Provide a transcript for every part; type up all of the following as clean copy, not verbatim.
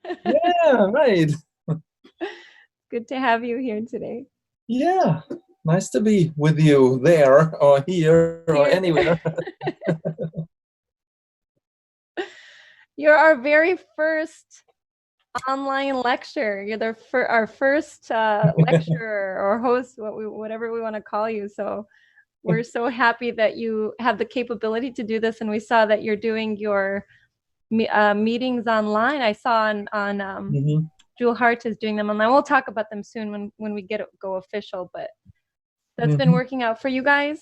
Yeah, right. Good to have you here today. Yeah, nice to be with you there or here or Here, anywhere. you're our very first online lecture. You're our first lecturer or host, whatever we want to call you. So we're so happy that you have the capability to do this, and we saw that you're doing your meetings online. I saw on hmm Jewel Heart is doing them online. We'll talk about them soon when we go official. But that's been hmm working out for you guys.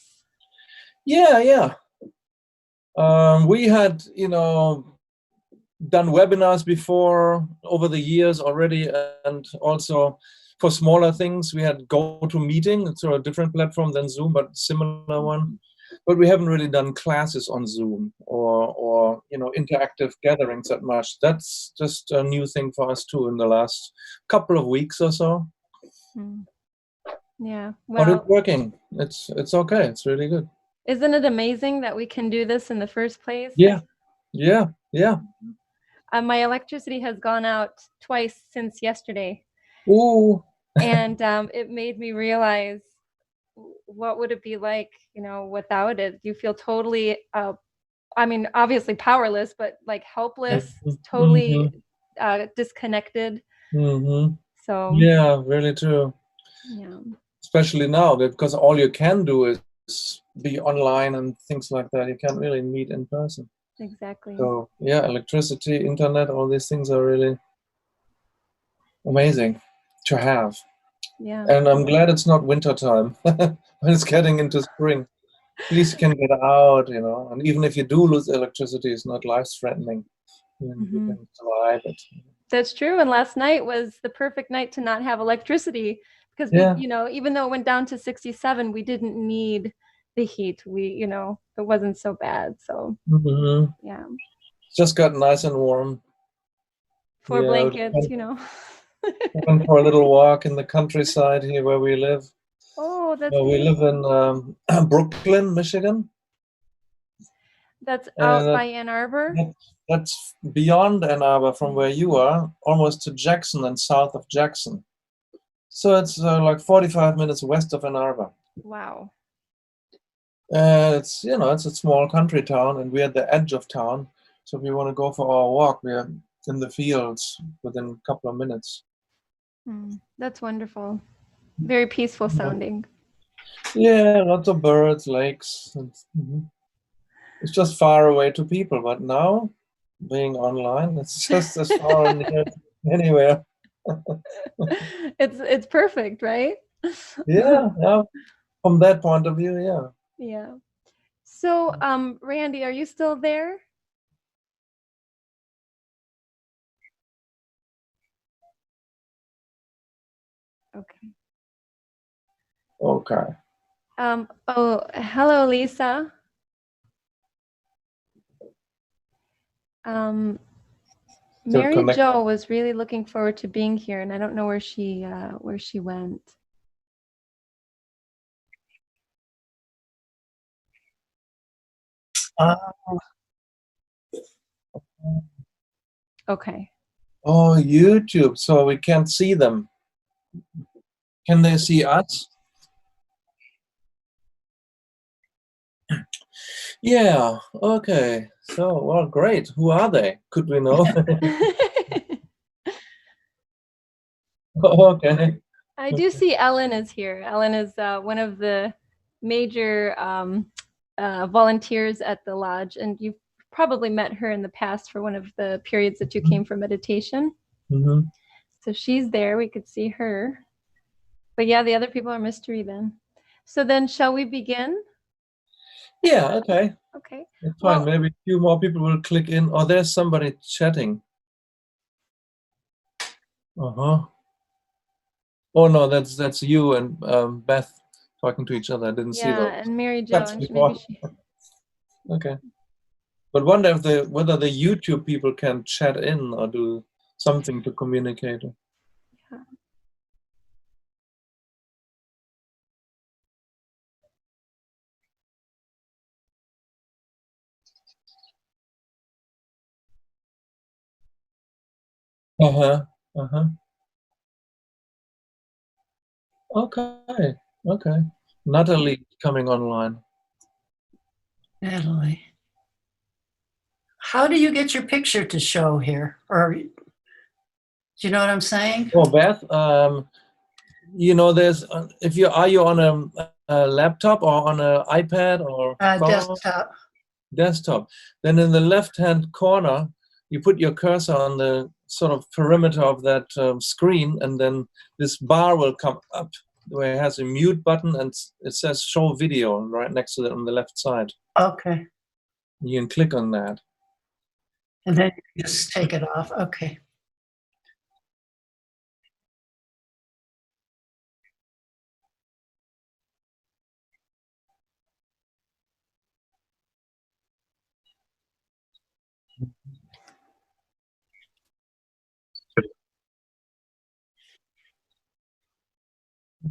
Yeah, yeah. We had, done webinars before over the years already, and also for smaller things, we had GoToMeeting. It's sort of a different platform than Zoom, but similar one. But we haven't really done classes on Zoom or interactive gatherings that much. That's just a new thing for us too in the last couple of weeks or so. Hmm. Yeah. But it's Well, working. It's okay. It's really good. isn't it amazing that we can do this in the first place? Yeah, yeah, yeah. My electricity has gone out twice since yesterday, Ooh. and it made me realize what would it be like, without it. You feel totally, I mean, obviously powerless, but like helpless, totally hmm disconnected. hmm So, Yeah, really true. yeah, Especially now, because all you can do is be online and things like that. You can't really meet in person. exactly. So yeah, electricity, internet, all these things are really amazing to have. Yeah. And I'm glad it's not winter time when it's getting into spring. At least you can get out, and even if you do lose electricity, it's not life-threatening. You Hmm. can survive it. That's true. And last night was the perfect night to not have electricity because Yeah. even though it went down to 67, we didn't need the heat. It wasn't so bad. So, hmm yeah, Just got nice and warm. four Yeah, blankets. went for a little walk in the countryside here where we live. Oh, that's We live beautiful. in Brooklyn, Michigan, That's and out by Ann Arbor. that's beyond Ann Arbor from where you are, almost to Jackson and south of Jackson. So it's like 45 minutes west of Ann Arbor. Wow. It's a small country town, and we're at the edge of town. So if we want to go for our walk, we're in the fields within a couple of minutes. That's wonderful. Very peaceful sounding. Yeah, lots of birds, lakes. Mhm. It's just far away to people, but now being online, it's just as far and near anywhere. It's perfect, right? Yeah, yeah. From that point of view, yeah. Yeah. So, Randy, are you still there? Okay. Okay. Oh, hello, Lisa. Um, Still Mary connect. Jo was really looking forward to being here, and I don't know where she went. Ah, Okay. oh, YouTube. So we can't see them. Can they see us? Yeah. Okay. So, well, great. Who are they? Could we know? Okay. I do see Ellen is here. Ellen is one of the major volunteers at the lodge, and you've probably met her in the past for one of the periods that you came for meditation. hmm So she's there. We could see her. But yeah, the other people are mystery then. So then, shall we begin? Yeah. Okay. Okay. That's fine. Well, Maybe a few more people will click in. Oh, there's somebody chatting. Uh-huh. Oh no, that's you and Beth talking to each other. I didn't see yeah, those and Mary Jo, chats and maybe before. she. Okay. But wonder if whether the YouTube people can chat in or do something to communicate. Yeah. Uh-huh. Uh-huh. Okay. Okay. Natalie coming online. Natalie. How do you get your picture to show here? Or do you know what I'm saying? Oh, Beth, you know, there's if you are you on a laptop or on an iPad or phone? Desktop. Desktop. Then in the left-hand corner, you put your cursor on the sort of perimeter of that screen, and then this bar will come up where it has a mute button, and it says show video right next to it on the left side. Okay. You can click on that. And then you just take it off. Okay.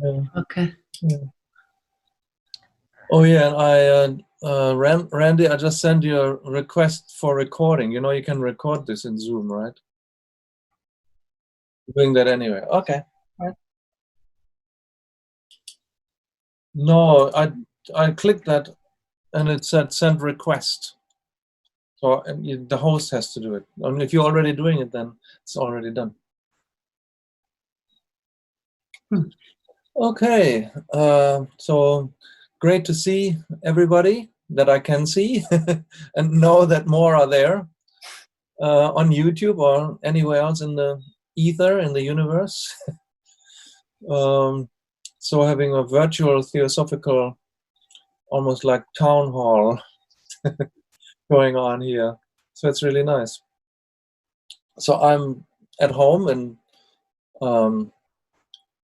Yeah. Okay. Yeah. Oh yeah, and Randy, I just sent you a request for recording. You know, you can record this in Zoom, right? Doing that anyway. Okay. Right. No, I clicked that, and it said send request. So the host has to do it. I mean, if you're already doing it, then it's already done. Okay, so great to see everybody that I can see and know that more are there on YouTube or anywhere else in the ether, in the universe. So having a virtual theosophical, almost like town hall going on here. So it's really nice. So I'm at home in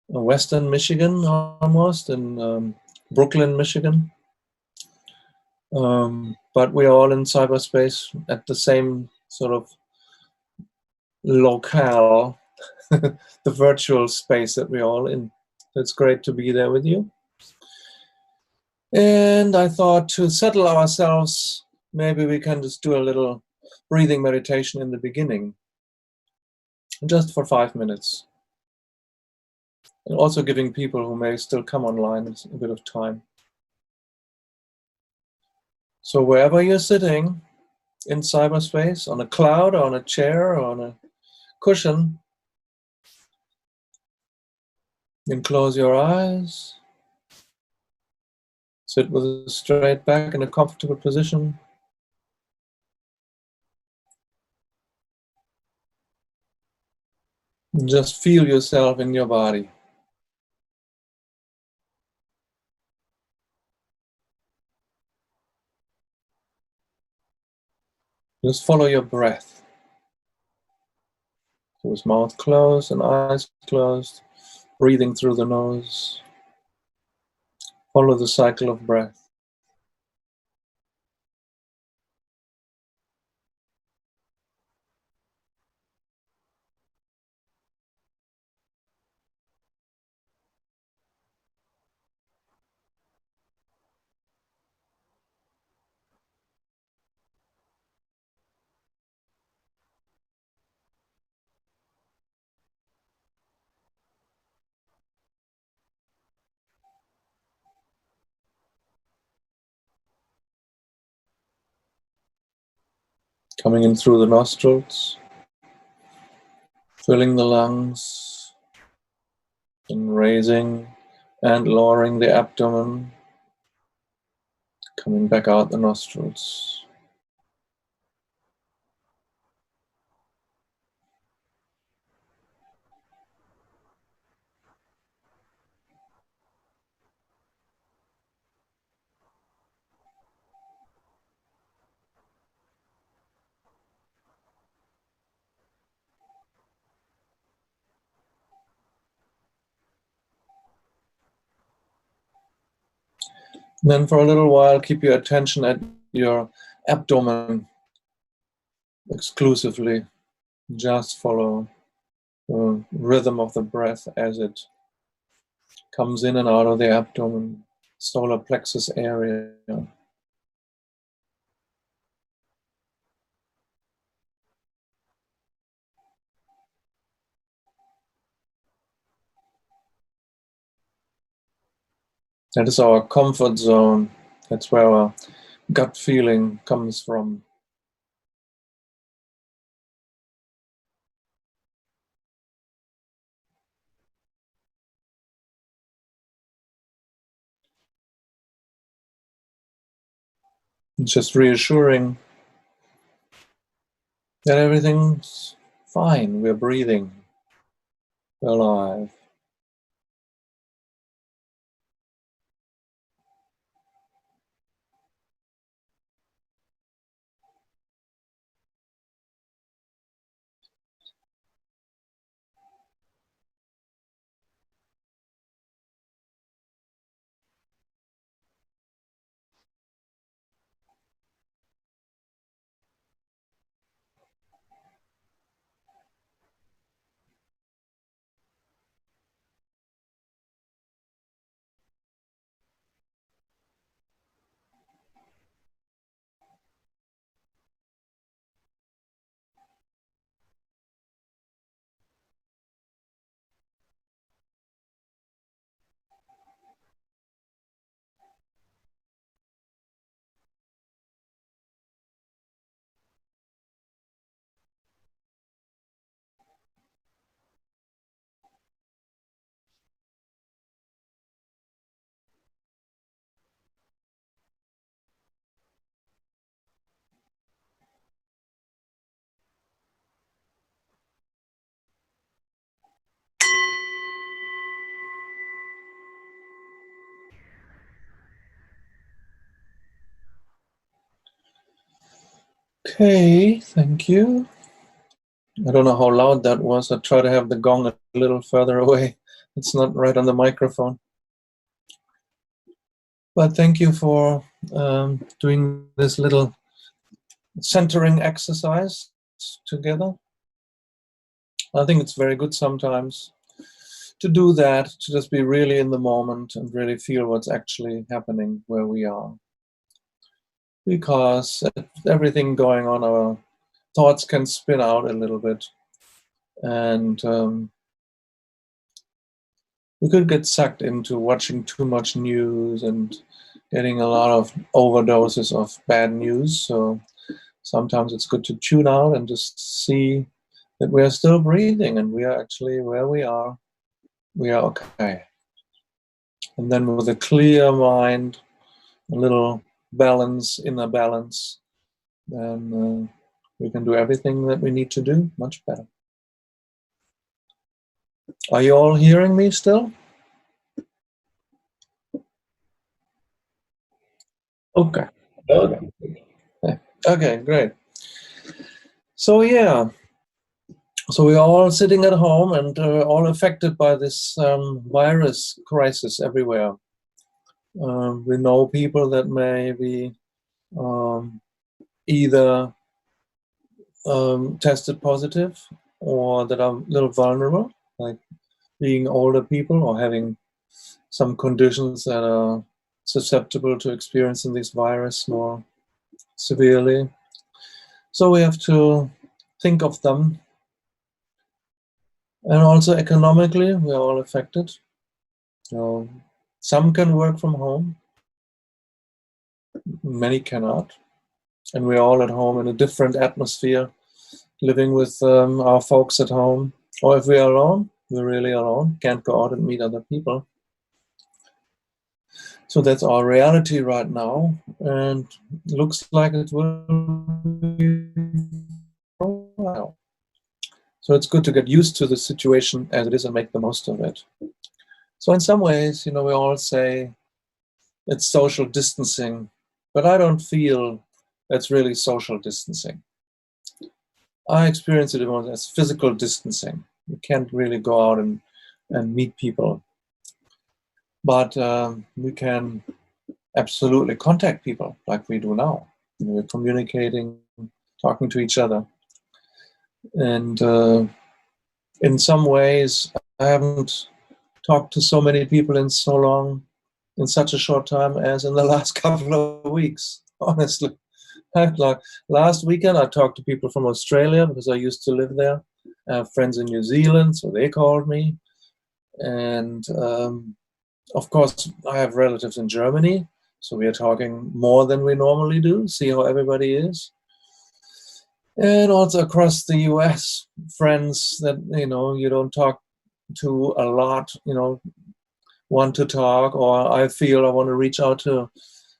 Western Michigan, almost in Brooklyn, Michigan. But we are all in cyberspace at the same sort of locale, the virtual space that we're all in. It's great to be there with you. And I thought to settle ourselves, maybe we can just do a little breathing meditation in the beginning, just for 5 minutes. And also giving people who may still come online a bit of time. So wherever you're sitting in cyberspace, on a cloud, or on a chair, or on a cushion, you can close your eyes, sit with a straight back in a comfortable position. And just feel yourself in your body. Just follow your breath. With mouth closed and eyes closed, breathing through the nose. Follow the cycle of breath. Coming in through the nostrils, filling the lungs, and raising and lowering the abdomen, coming back out the nostrils. Then for a little while, keep your attention at your abdomen exclusively. Just follow the rhythm of the breath as it comes in and out of the abdomen, solar plexus area. That is our comfort zone. That's where our gut feeling comes from. It's just reassuring that everything's fine. We're breathing. We're alive. Okay, thank you. I don't know how loud that was. I try to have the gong a little further away. It's not right on the microphone. But thank you for doing this little centering exercise together. I think it's very good sometimes to do that, to just be really in the moment and really feel what's actually happening where we are. Because everything going on, our thoughts can spin out a little bit. And we could get sucked into watching too much news and getting a lot of overdoses of bad news. So sometimes it's good to tune out and just see that we are still breathing and we are actually where we are okay. And then with a clear mind, a little balance, inner balance, then we can do everything that we need to do much better. Are you all hearing me still? Okay. Okay, great. So yeah, so we are all sitting at home and all affected by this virus crisis everywhere. We know people that may be either tested positive or that are a little vulnerable, like being older people or having some conditions that are susceptible to experiencing this virus more severely. So we have to think of them. And also economically, we're all affected. Some can work from home, many cannot. And we're all at home in a different atmosphere, living with our folks at home. Or if we're alone, we're really alone, can't go out and meet other people. So that's our reality right now, and looks like it will be for a while. So it's good to get used to the situation as it is and make the most of it. So in some ways, we all say it's social distancing, but I don't feel that's really social distancing. I experience it more as physical distancing. You can't really go out and meet people. But we can absolutely contact people like we do now. We're communicating, talking to each other. And in some ways, I haven't talked to so many people in so long, in such a short time as in the last couple of weeks, honestly. Like last weekend, I talked to people from Australia because I used to live there. I have friends in New Zealand, so they called me. And Of course, I have relatives in Germany, so we are talking more than we normally do, see how everybody is. And also across the US, friends that, you don't talk to a lot, want to talk, or I feel I want to reach out to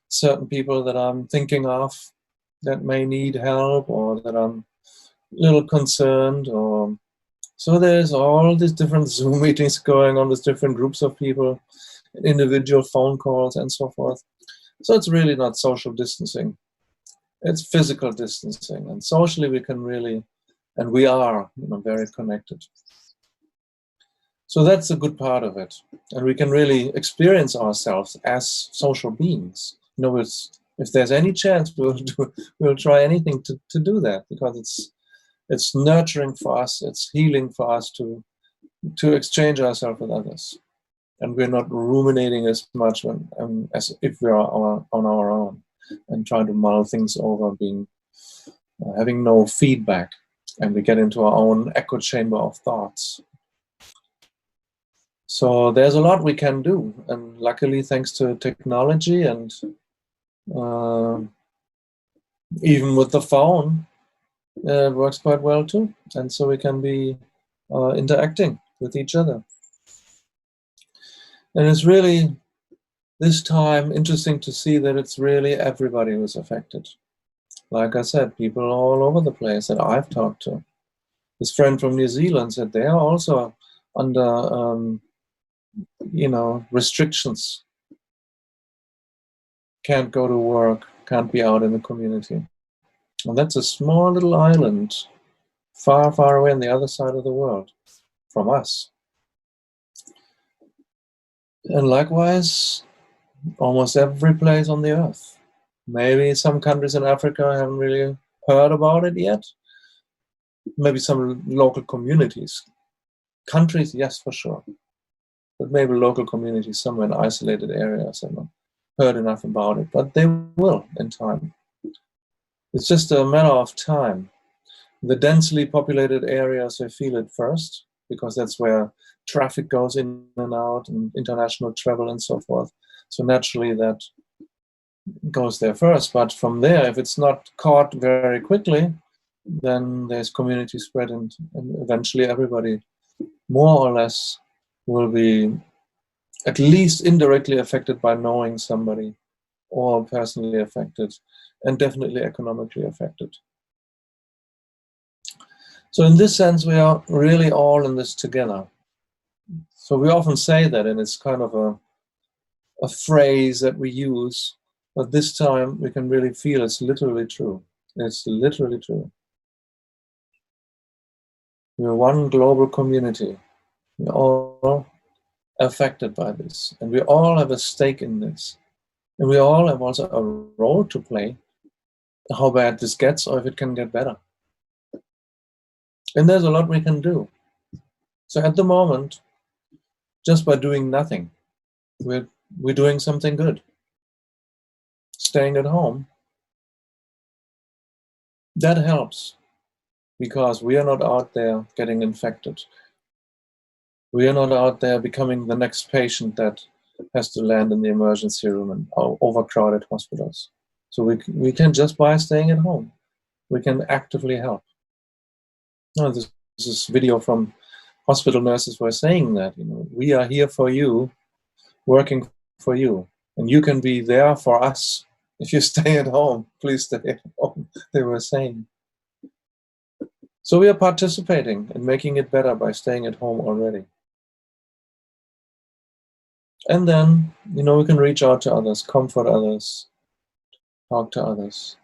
certain people that I'm thinking of that may need help, or that I'm a little concerned, or so there's all these different Zoom meetings going on with different groups of people, individual phone calls and so forth. So it's really not social distancing. It's physical distancing. And socially we can really, and we are, very connected. So that's a good part of it. And we can really experience ourselves as social beings. If there's any chance, we'll try anything to do that, because it's nurturing for us, it's healing for us to exchange ourselves with others. And we're not ruminating as much as if we are on our own and trying to mull things over, having no feedback, and we get into our own echo chamber of thoughts. So there's a lot we can do, and luckily, thanks to technology and even with the phone, it works quite well too. And so we can be interacting with each other. And it's really, this time, interesting to see that it's really everybody who's affected. Like I said, people all over the place that I've talked to. This friend from New Zealand said they are also under, restrictions. Can't go to work, can't be out in the community. And that's a small little island, far, far away on the other side of the world from us. And likewise, almost every place on the earth. Maybe some countries in Africa haven't really heard about it yet. Maybe some local communities. Countries, yes, for sure. But maybe local communities somewhere in isolated areas have not heard enough about it. But they will in time. It's just a matter of time. The densely populated areas, they feel it first, because that's where traffic goes in and out, and international travel and so forth. So naturally that goes there first. But from there, if it's not caught very quickly, then there's community spread, and eventually everybody more or less will be at least indirectly affected by knowing somebody, or personally affected, and definitely economically affected. So in this sense, we are really all in this together. So we often say that, and it's kind of a phrase that we use, but this time we can really feel it's literally true. It's literally true. We're one global community. We're all affected by this, and we all have a stake in this. And we all have also a role to play, how bad this gets, or if it can get better. And there's a lot we can do. So at the moment, just by doing nothing, we're doing something good. Staying at home, that helps, because we are not out there getting infected. We are not out there becoming the next patient that has to land in the emergency room and overcrowded hospitals. So we can, just by staying at home, we can actively help. Now, this video from hospital nurses were saying that, we are here for you, working for you, and you can be there for us if you stay at home. Please stay at home, they were saying. So we are participating in making it better by staying at home already. And then, we can reach out to others, comfort others, talk to others,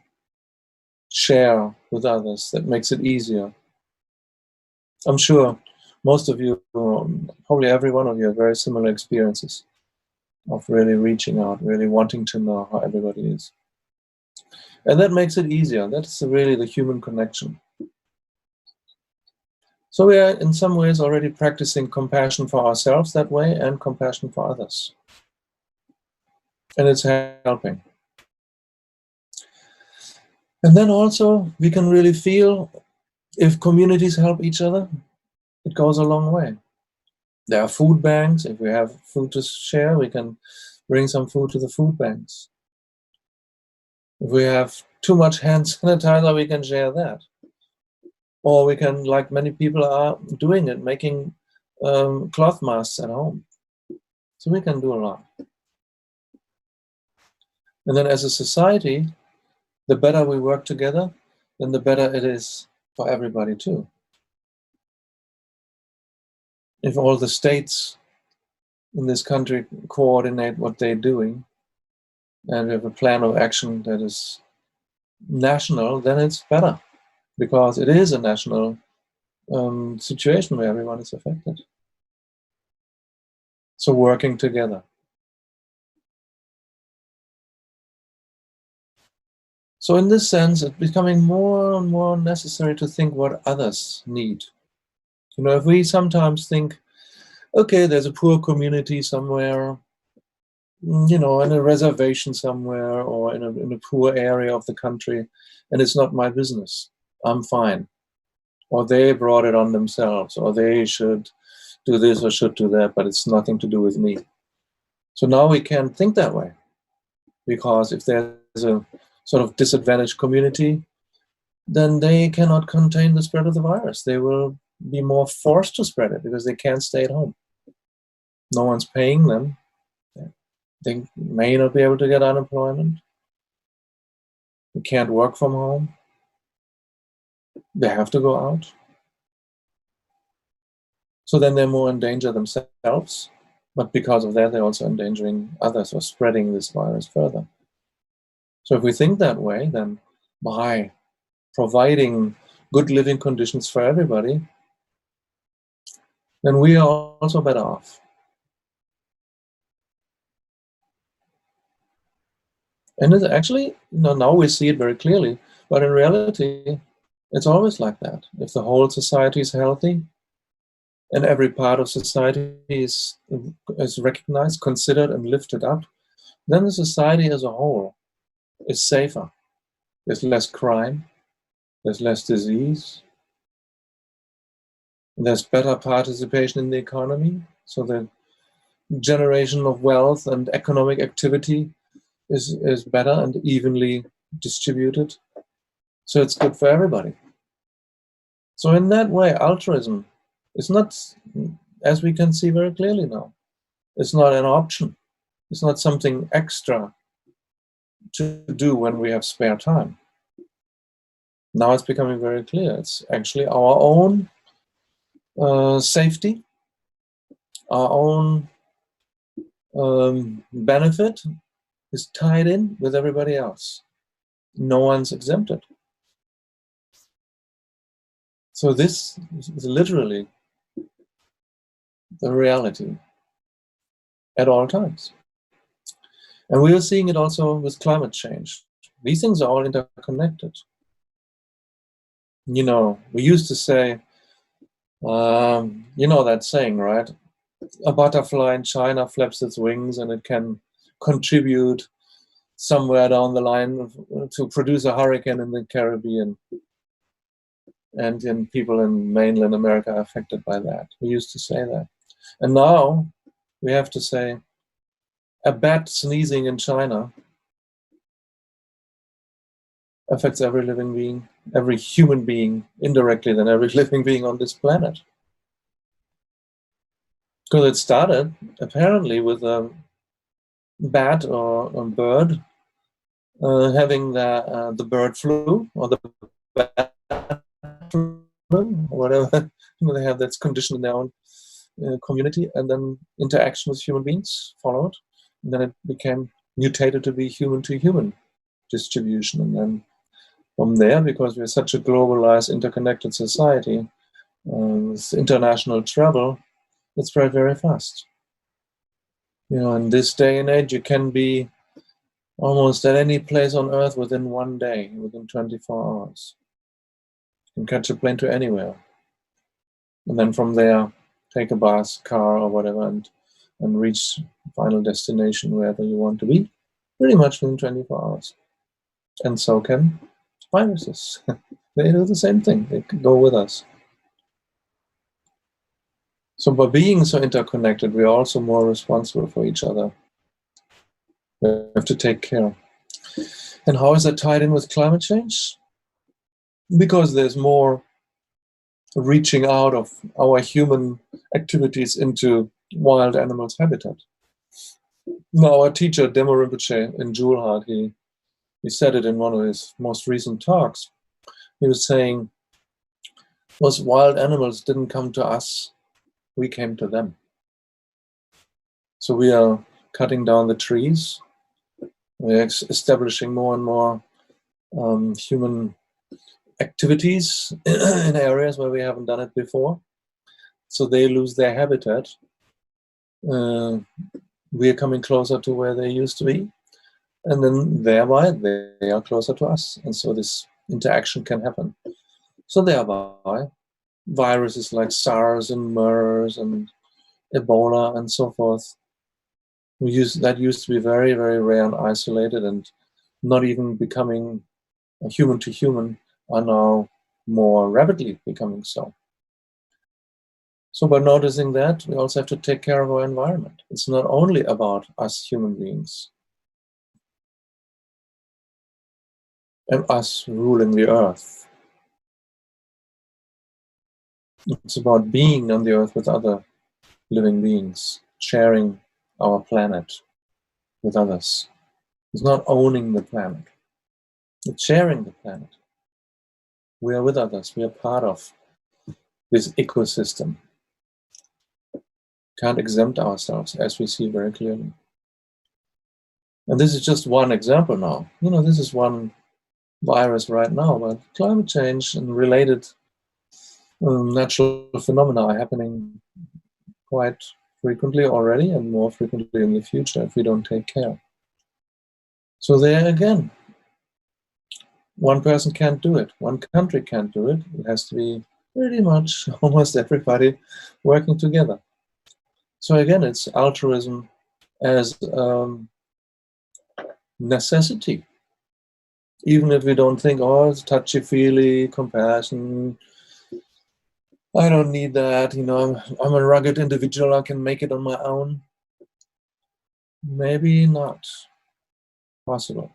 share with others. That makes it easier. I'm sure most of you, probably every one of you, have very similar experiences of really reaching out, really wanting to know how everybody is. And that makes it easier. That's really the human connection. So we are in some ways already practicing compassion for ourselves that way, and compassion for others. And it's helping. And then also we can really feel, if communities help each other, it goes a long way. There are food banks. If we have food to share, we can bring some food to the food banks. If we have too much hand sanitizer, we can share that. Or we can, like many people are doing it, making cloth masks at home. So we can do a lot. And then as a society, the better we work together, then the better it is for everybody too. If all the states in this country coordinate what they're doing and we have a plan of action that is national, then it's better, because it is a national situation where everyone is affected. So working together. So in this sense, it's becoming more and more necessary to think what others need. You know, if we sometimes think, okay, there's a poor community somewhere, you know, in a reservation somewhere or in a poor area of the country, and it's not my business, I'm fine. Or they brought it on themselves, or they should do this or should do that, but it's nothing to do with me. So now we can't think that way, because if there's a sort of disadvantaged community, then they cannot contain the spread of the virus. They will be more forced to spread it because they can't stay at home. No one's paying them. They may not be able to get unemployment. They can't work from home. They have to go out. So then they're more in danger themselves, but because of that, they're also endangering others or spreading this virus further. So if we think that way, then by providing good living conditions for everybody, then we are also better off. And it's actually, you know, now we see it very clearly, but in reality, it's always like that. If the whole society is healthy and every part of society is recognized, considered, and lifted up, then the society as a whole is safer. There's less crime, there's less disease, there's better participation in the economy, so the generation of wealth and economic activity is better and evenly distributed. So it's good for everybody. So in that way, altruism is not, as we can see very clearly now, it's not an option. It's not something extra to do when we have spare time. Now it's becoming very clear. It's actually our own safety, our own benefit is tied in with everybody else. No one's exempted. So this is literally the reality at all times. And we are seeing it also with climate change. These things are all interconnected. You know, we used to say, you know that saying, right? A butterfly in China flaps its wings and it can contribute somewhere down the line to produce a hurricane in the Caribbean. And people in mainland America are affected by that. We used to say that. And now we have to say, a bat sneezing in China affects every living being, every human being, indirectly than every living being on this planet. Because it started apparently with a bat or a bird having the bird flu or the bat flu, or whatever. You know, they have that condition in their own community, and then interaction with human beings followed. And then it became mutated to be human-to-human distribution. And then from there, because we're such a globalized, interconnected society, with international travel, it spread very fast. You know, in this day and age, you can be almost at any place on Earth within one day, within 24 hours. You can catch a plane to anywhere. And then from there, take a bus, car, or whatever, and reach final destination wherever you want to be, pretty much within 24 hours. And so can viruses. They do the same thing. They go with us. So by being so interconnected, we are also more responsible for each other. We have to take care. And how is that tied in with climate change? Because there's more reaching out of our human activities into wild animals' habitat. Now, our teacher, Demo Rinpoche in Jewel Heart, he said it in one of his most recent talks. He was saying, those wild animals didn't come to us, we came to them. So we are cutting down the trees, we're establishing more and more human activities in areas where we haven't done it before. So they lose their habitat. We are coming closer to where they used to be. And then thereby they are closer to us. And so this interaction can happen. So thereby viruses like SARS and MERS and Ebola and so forth, that used to be very, very rare and isolated and not even becoming human to human, are now more rapidly becoming so. So by noticing that, we also have to take care of our environment. It's not only about us human beings and us ruling the earth. It's about being on the earth with other living beings, sharing our planet with others. It's not owning the planet. It's sharing the planet. We are with others. We are part of this ecosystem. Can't exempt ourselves, as we see very clearly. And this is just one example now. You know, this is one virus right now, but climate change and related natural phenomena are happening quite frequently already and more frequently in the future if we don't take care. So there again, one person can't do it. One country can't do it. It has to be pretty much almost everybody working together. So again, it's altruism as necessity. Even if we don't think, oh, it's touchy-feely, compassion, I don't need that, you know, I'm a rugged individual, I can make it on my own. Maybe not possible.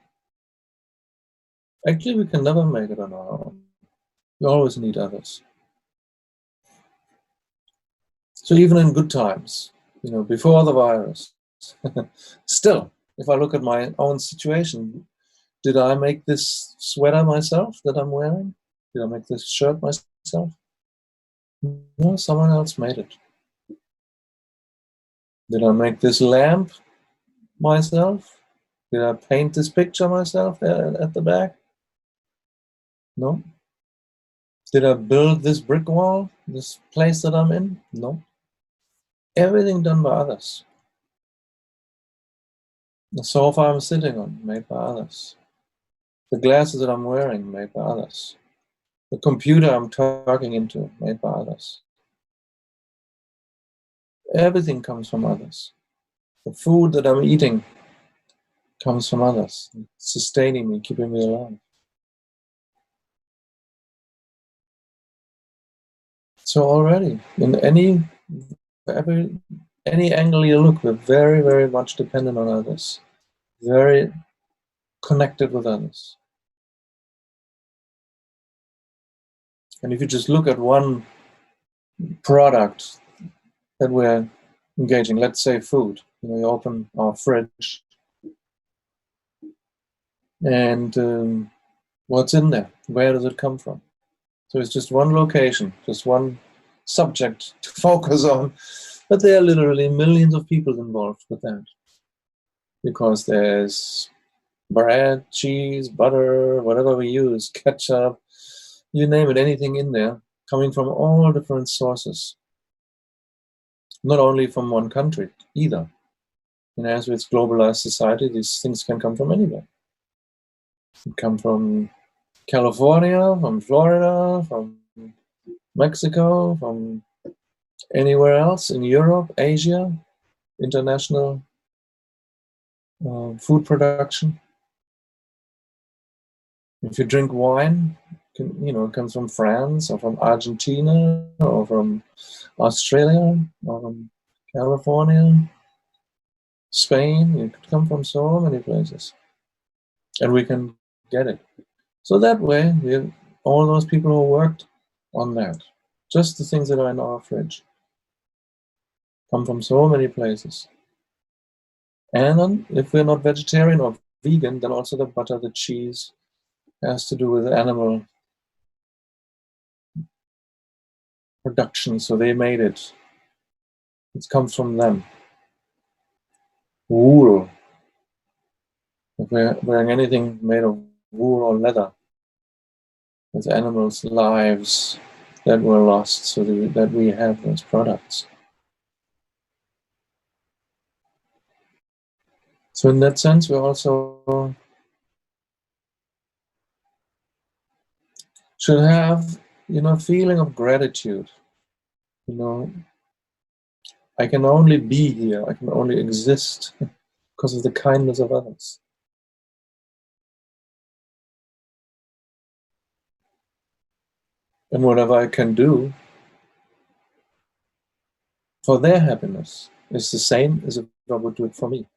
Actually, we can never make it on our own. We always need others. So even in good times, you know, before the virus, still, if I look at my own situation, did I make this sweater myself that I'm wearing? Did I make this shirt myself? No, someone else made it. Did I make this lamp myself? Did I paint this picture myself at the back? No. Did I build this brick wall, this place that I'm in? No. Everything done by others. The sofa I'm sitting on, made by others. The glasses that I'm wearing, made by others. The computer I'm talking into, made by others. Everything comes from others. The food that I'm eating comes from others, sustaining me, keeping me alive. So already, in any angle you look, we're very, very much dependent on others, very connected with others. And if you just look at one product that we're engaging, let's say food, you know, you open our fridge and what's in there? Where does it come from? So it's just one location, just one subject to focus on, but there are literally millions of people involved with that. Because there's bread, cheese, butter, whatever we use, ketchup, you name it, anything in there, coming from all different sources. Not only from one country, either. And as with globalized society, these things can come from anywhere. They come from California, from Florida, from Mexico, from anywhere else in Europe, Asia, international food production. If you drink wine, it It comes from France or from Argentina or from Australia or from California, Spain. It could come from so many places, and we can get it. So that way, we have all those people who worked on that, just the things that are in our fridge, come from so many places. And if we're not vegetarian or vegan, then also the butter, the cheese, has to do with animal production. So they made it. It comes from them. Wool. If we're wearing anything made of wool or leather, it's animals' lives that were lost so that we have those products. So in that sense, we also should have, a feeling of gratitude. I can only be here, I can only exist because of the kindness of others. And whatever I can do for their happiness is the same as if I would do it for me.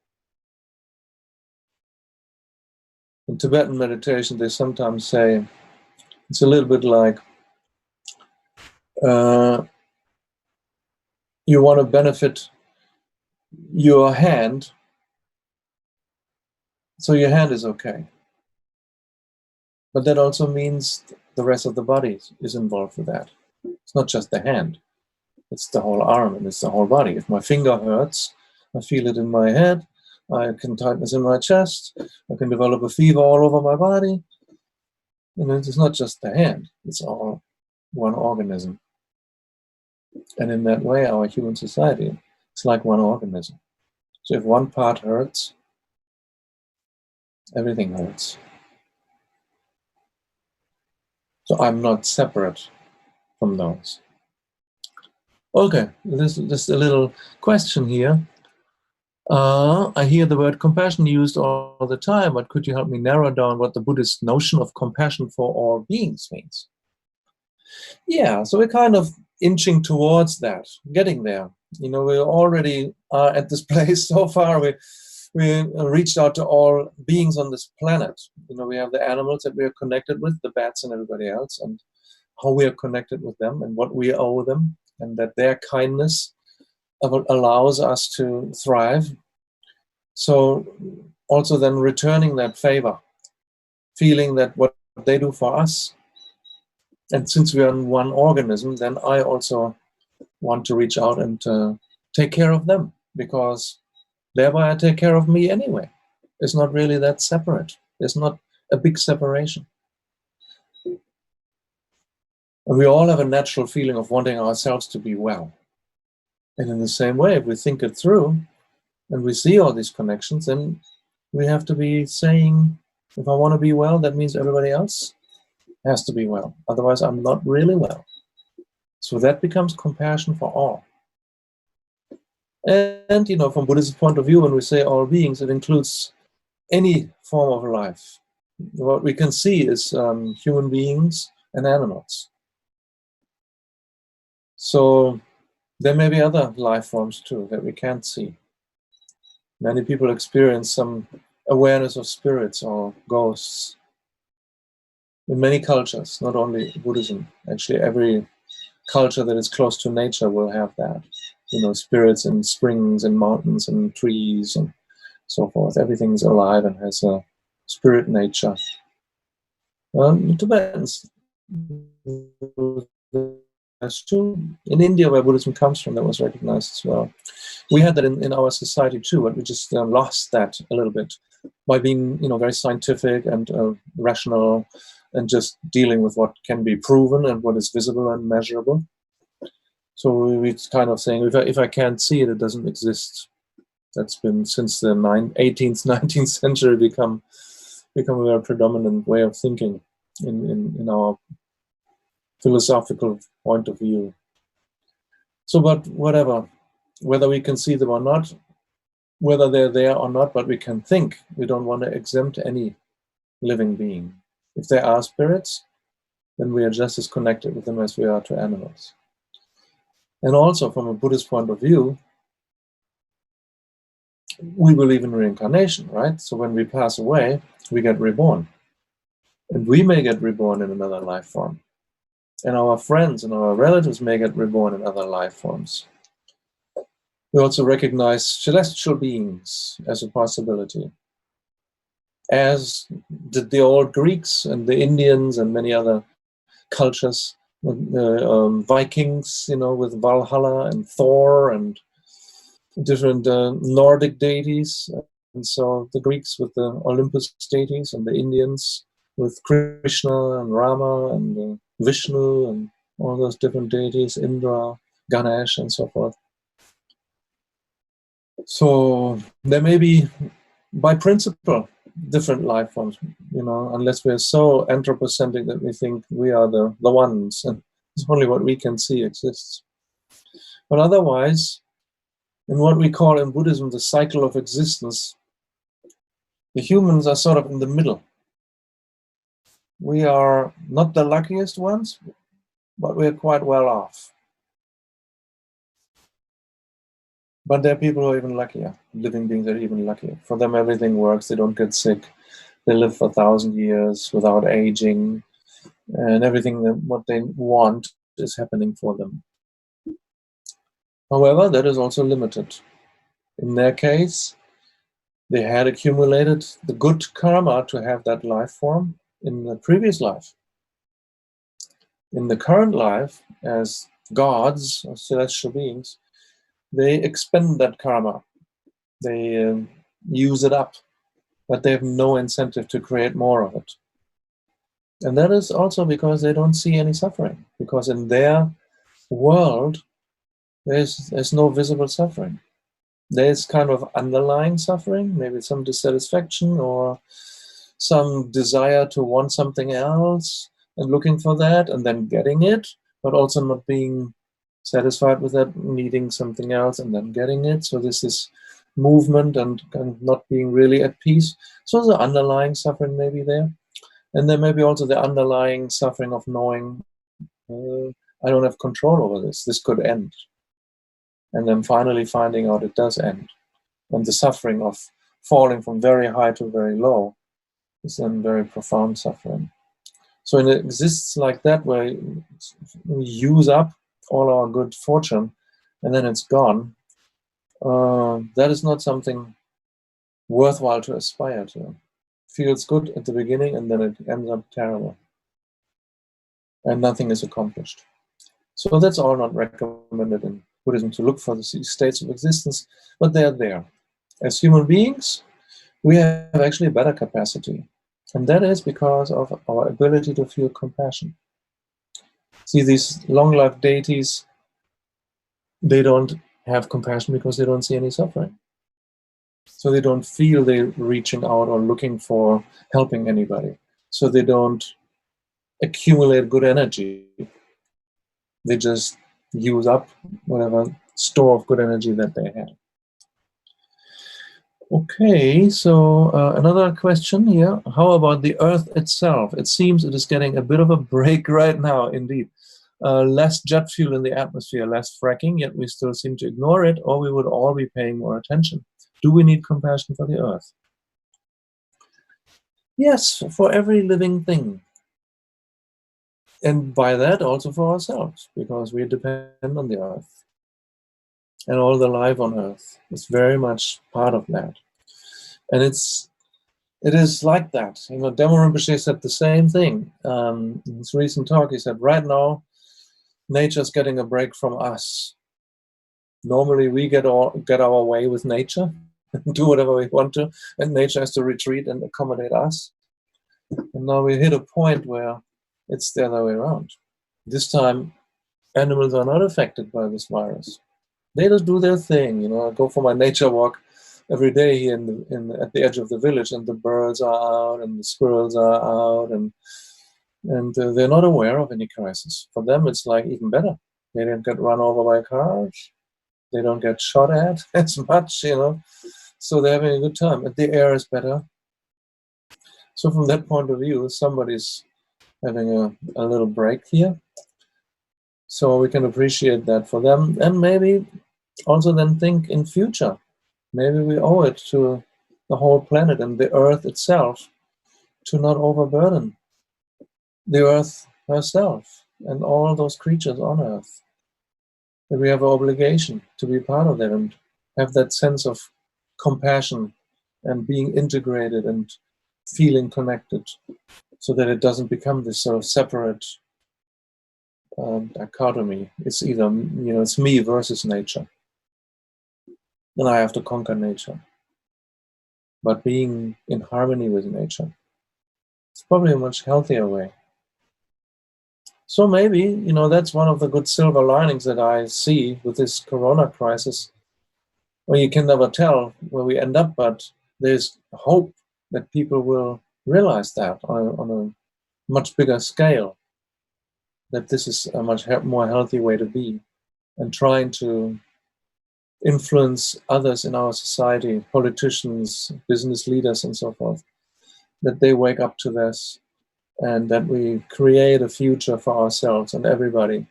In Tibetan meditation, they sometimes say, it's a little bit like, you want to benefit your hand, so your hand is okay. But that also means the rest of the body is involved with that. It's not just the hand, it's the whole arm and it's the whole body. If my finger hurts, I feel it in my head, I can tightness in my chest, I can develop a fever all over my body. It's not just the hand, it's all one organism. And in that way, our human society is like one organism. So if one part hurts, everything hurts. So I'm not separate from those. Okay, this is just a little question here. I hear the word compassion used all the time, but could you help me narrow down what the Buddhist notion of compassion for all beings means? Yeah, so we're kind of inching towards that, getting there. We already are at this place so far. We reached out to all beings on this planet. We have the animals that we are connected with, the bats and everybody else, and how we are connected with them and what we owe them, and that their kindness allows us to thrive. So also then returning that favor, feeling that what they do for us, and since we are in one organism, then I also want to reach out and take care of them, because thereby I take care of me anyway. It's not really that separate. There's not a big separation. And we all have a natural feeling of wanting ourselves to be well. And in the same way, if we think it through and we see all these connections, then we have to be saying, if I want to be well, that means everybody else has to be well. Otherwise, I'm not really well. So that becomes compassion for all. And, from Buddhist point of view, when we say all beings, it includes any form of life. What we can see is human beings and animals. So there may be other life forms too that we can't see. Many people experience some awareness of spirits or ghosts. In many cultures, not only Buddhism, actually every culture that is close to nature will have that. Spirits in springs and mountains and trees and so forth. Everything is alive and has a spirit nature. Tibetans, that's true. In India, where Buddhism comes from, that was recognized as well. We had that in our society too, but we just lost that a little bit by being, very scientific and rational, and just dealing with what can be proven and what is visible and measurable. So we're kind of saying, if I can't see it, it doesn't exist. That's been since the 18th, 19th century become a very predominant way of thinking in our philosophical point of view. So, but whatever, whether we can see them or not, whether they're there or not, but we can think. We don't want to exempt any living being. If there are spirits, then we are just as connected with them as we are to animals. And also from a Buddhist point of view, we believe in reincarnation, right? So when we pass away, we get reborn. And we may get reborn in another life form. And our friends and our relatives may get reborn in other life forms. We also recognize celestial beings as a possibility, as did the old Greeks and the Indians and many other cultures, Vikings, with Valhalla and Thor and different Nordic deities. And so the Greeks with the Olympus deities, and the Indians with Krishna and Rama and Vishnu and all those different deities, Indra, Ganesh, and so forth. So there may be, by principle, different life forms, unless we're so anthropocentric that we think we are the ones, and it's only what we can see exists. But otherwise, in what we call in Buddhism the cycle of existence, the humans are sort of in the middle. We are not the luckiest ones, but we're quite well off. But there are people who are even luckier, living beings that are even luckier. For them, everything works. They don't get sick. They live for 1,000 years without aging, and everything what they want is happening for them. However, that is also limited. In their case, they had accumulated the good karma to have that life form in the previous life. In the current life, as gods or celestial beings, they expend that karma. They use it up, but they have no incentive to create more of it. And that is also because they don't see any suffering, because in their world, there's no visible suffering. There's kind of underlying suffering, maybe some dissatisfaction or some desire to want something else and looking for that and then getting it, but also not being satisfied with that, needing something else and then getting it. So this is movement and not being really at peace. So the underlying suffering may be there. And there may be also the underlying suffering of knowing, I don't have control over this. This could end. And then finally finding out it does end. And the suffering of falling from very high to very low is then very profound suffering. So it exists like that, where we use up all our good fortune and then it's gone. That is not something worthwhile to aspire to. Feels good at the beginning and then it ends up terrible. And nothing is accomplished. So that's all not recommended in Buddhism, to look for the states of existence, but they're there. As human beings, we have actually a better capacity. And that is because of our ability to feel compassion. See, these long-life deities, they don't have compassion because they don't see any suffering. So they don't feel they're reaching out or looking for helping anybody. So they don't accumulate good energy. They just use up whatever store of good energy that they have. Okay, so another question here. How about the Earth itself? It seems it is getting a bit of a break right now, indeed. Less jet fuel in the atmosphere, less fracking, yet we still seem to ignore it, or we would all be paying more attention. Do we need compassion for the Earth? Yes, for every living thing. And by that, also for ourselves, because we depend on the Earth. And all the life on Earth is very much part of that. And it is like that. Jewel Rimpoche said the same thing. In his recent talk, he said, right now, nature's getting a break from us. Normally, we get our way with nature, do whatever we want to, and nature has to retreat and accommodate us. And now we hit a point where it's the other way around. This time, animals are not affected by this virus. They just do their thing. I go for my nature walk every day here at the edge of the village, and the birds are out, and the squirrels are out, and they're not aware of any crisis. For them, it's like even better. They don't get run over by cars. They don't get shot at as much, So they're having a good time. And the air is better. So from that point of view, somebody's having a little break here. So we can appreciate that for them, and maybe also then think in future. Maybe we owe it to the whole planet and the earth itself to not overburden the earth herself and all those creatures on earth. That we have an obligation to be part of that and have that sense of compassion and being integrated and feeling connected, so that it doesn't become this sort of separate dichotomy. It's either, it's me versus nature, and I have to conquer nature. But being in harmony with nature, it's probably a much healthier way. So maybe, that's one of the good silver linings that I see with this Corona crisis. Well, you can never tell where we end up, but there's hope that people will realize that on a much bigger scale, that this is a much more healthy way to be, and trying to influence others in our society, politicians, business leaders, and so forth, that they wake up to this, and that we create a future for ourselves and everybody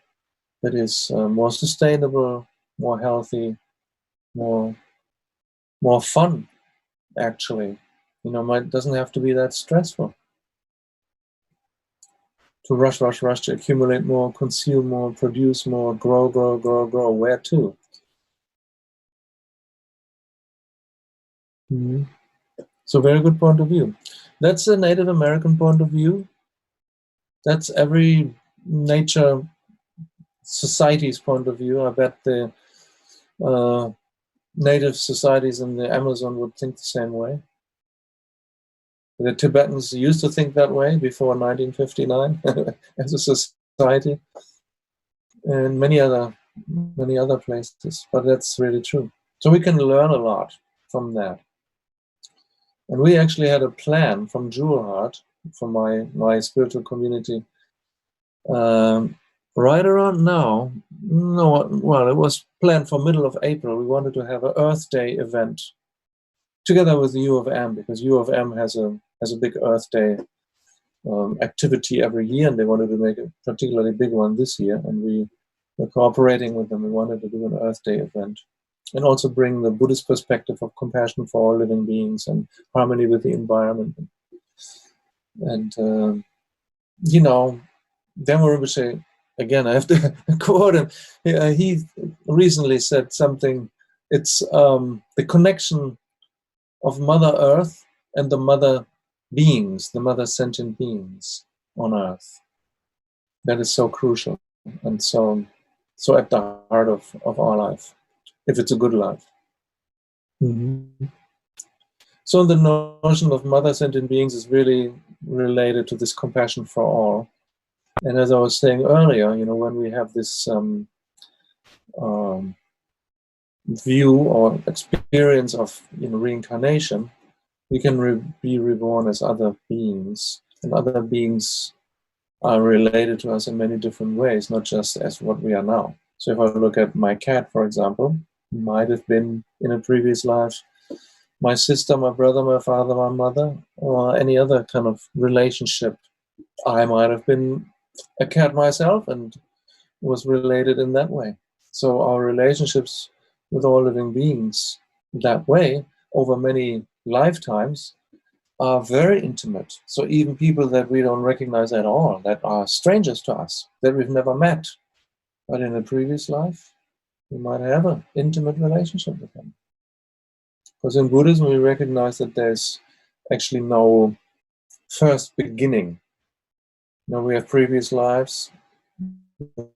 that is more sustainable, more healthy, more fun, actually. It doesn't have to be that stressful. To rush, to accumulate more, consume more, produce more, grow. Where to? Mm-hmm. So very good point of view. That's a Native American point of view. That's every nature society's point of view. I bet the native societies in the Amazon would think the same way. The Tibetans used to think that way before 1959 as a society, and many other places. But that's really true. So we can learn a lot from that. And we actually had a plan from Jewel Heart, from my spiritual community, right around now. No, well, it was planned for middle of April. We wanted to have an Earth Day event together with the U of M, because U of M has a big Earth Day activity every year, and they wanted to make a particularly big one this year, and we were cooperating with them. We wanted to do an Earth Day event, and also bring the Buddhist perspective of compassion for all living beings and harmony with the environment. And Dhamma Rinpoche, again, I have to quote him. He recently said something. It's the connection of Mother Earth and the mother beings, the mother sentient beings on Earth. That is so crucial and so at the heart of our life, if it's a good life. Mm-hmm. So the notion of mother sentient beings is really related to this compassion for all. And as I was saying earlier, when we have this view or experience of reincarnation, we can be reborn as other beings, and other beings are related to us in many different ways, not just as what we are now. So if I look at my cat, for example, might have been in a previous life my sister, my brother, my father, my mother, or any other kind of relationship. I might have been a cat myself and was related in that way. So our relationships with all living beings that way over many lifetimes are very intimate. So even people that we don't recognize at all, that are strangers to us, that we've never met, but in a previous life, we might have an intimate relationship with them. Because in Buddhism, we recognize that there's actually no first beginning. We have previous lives, the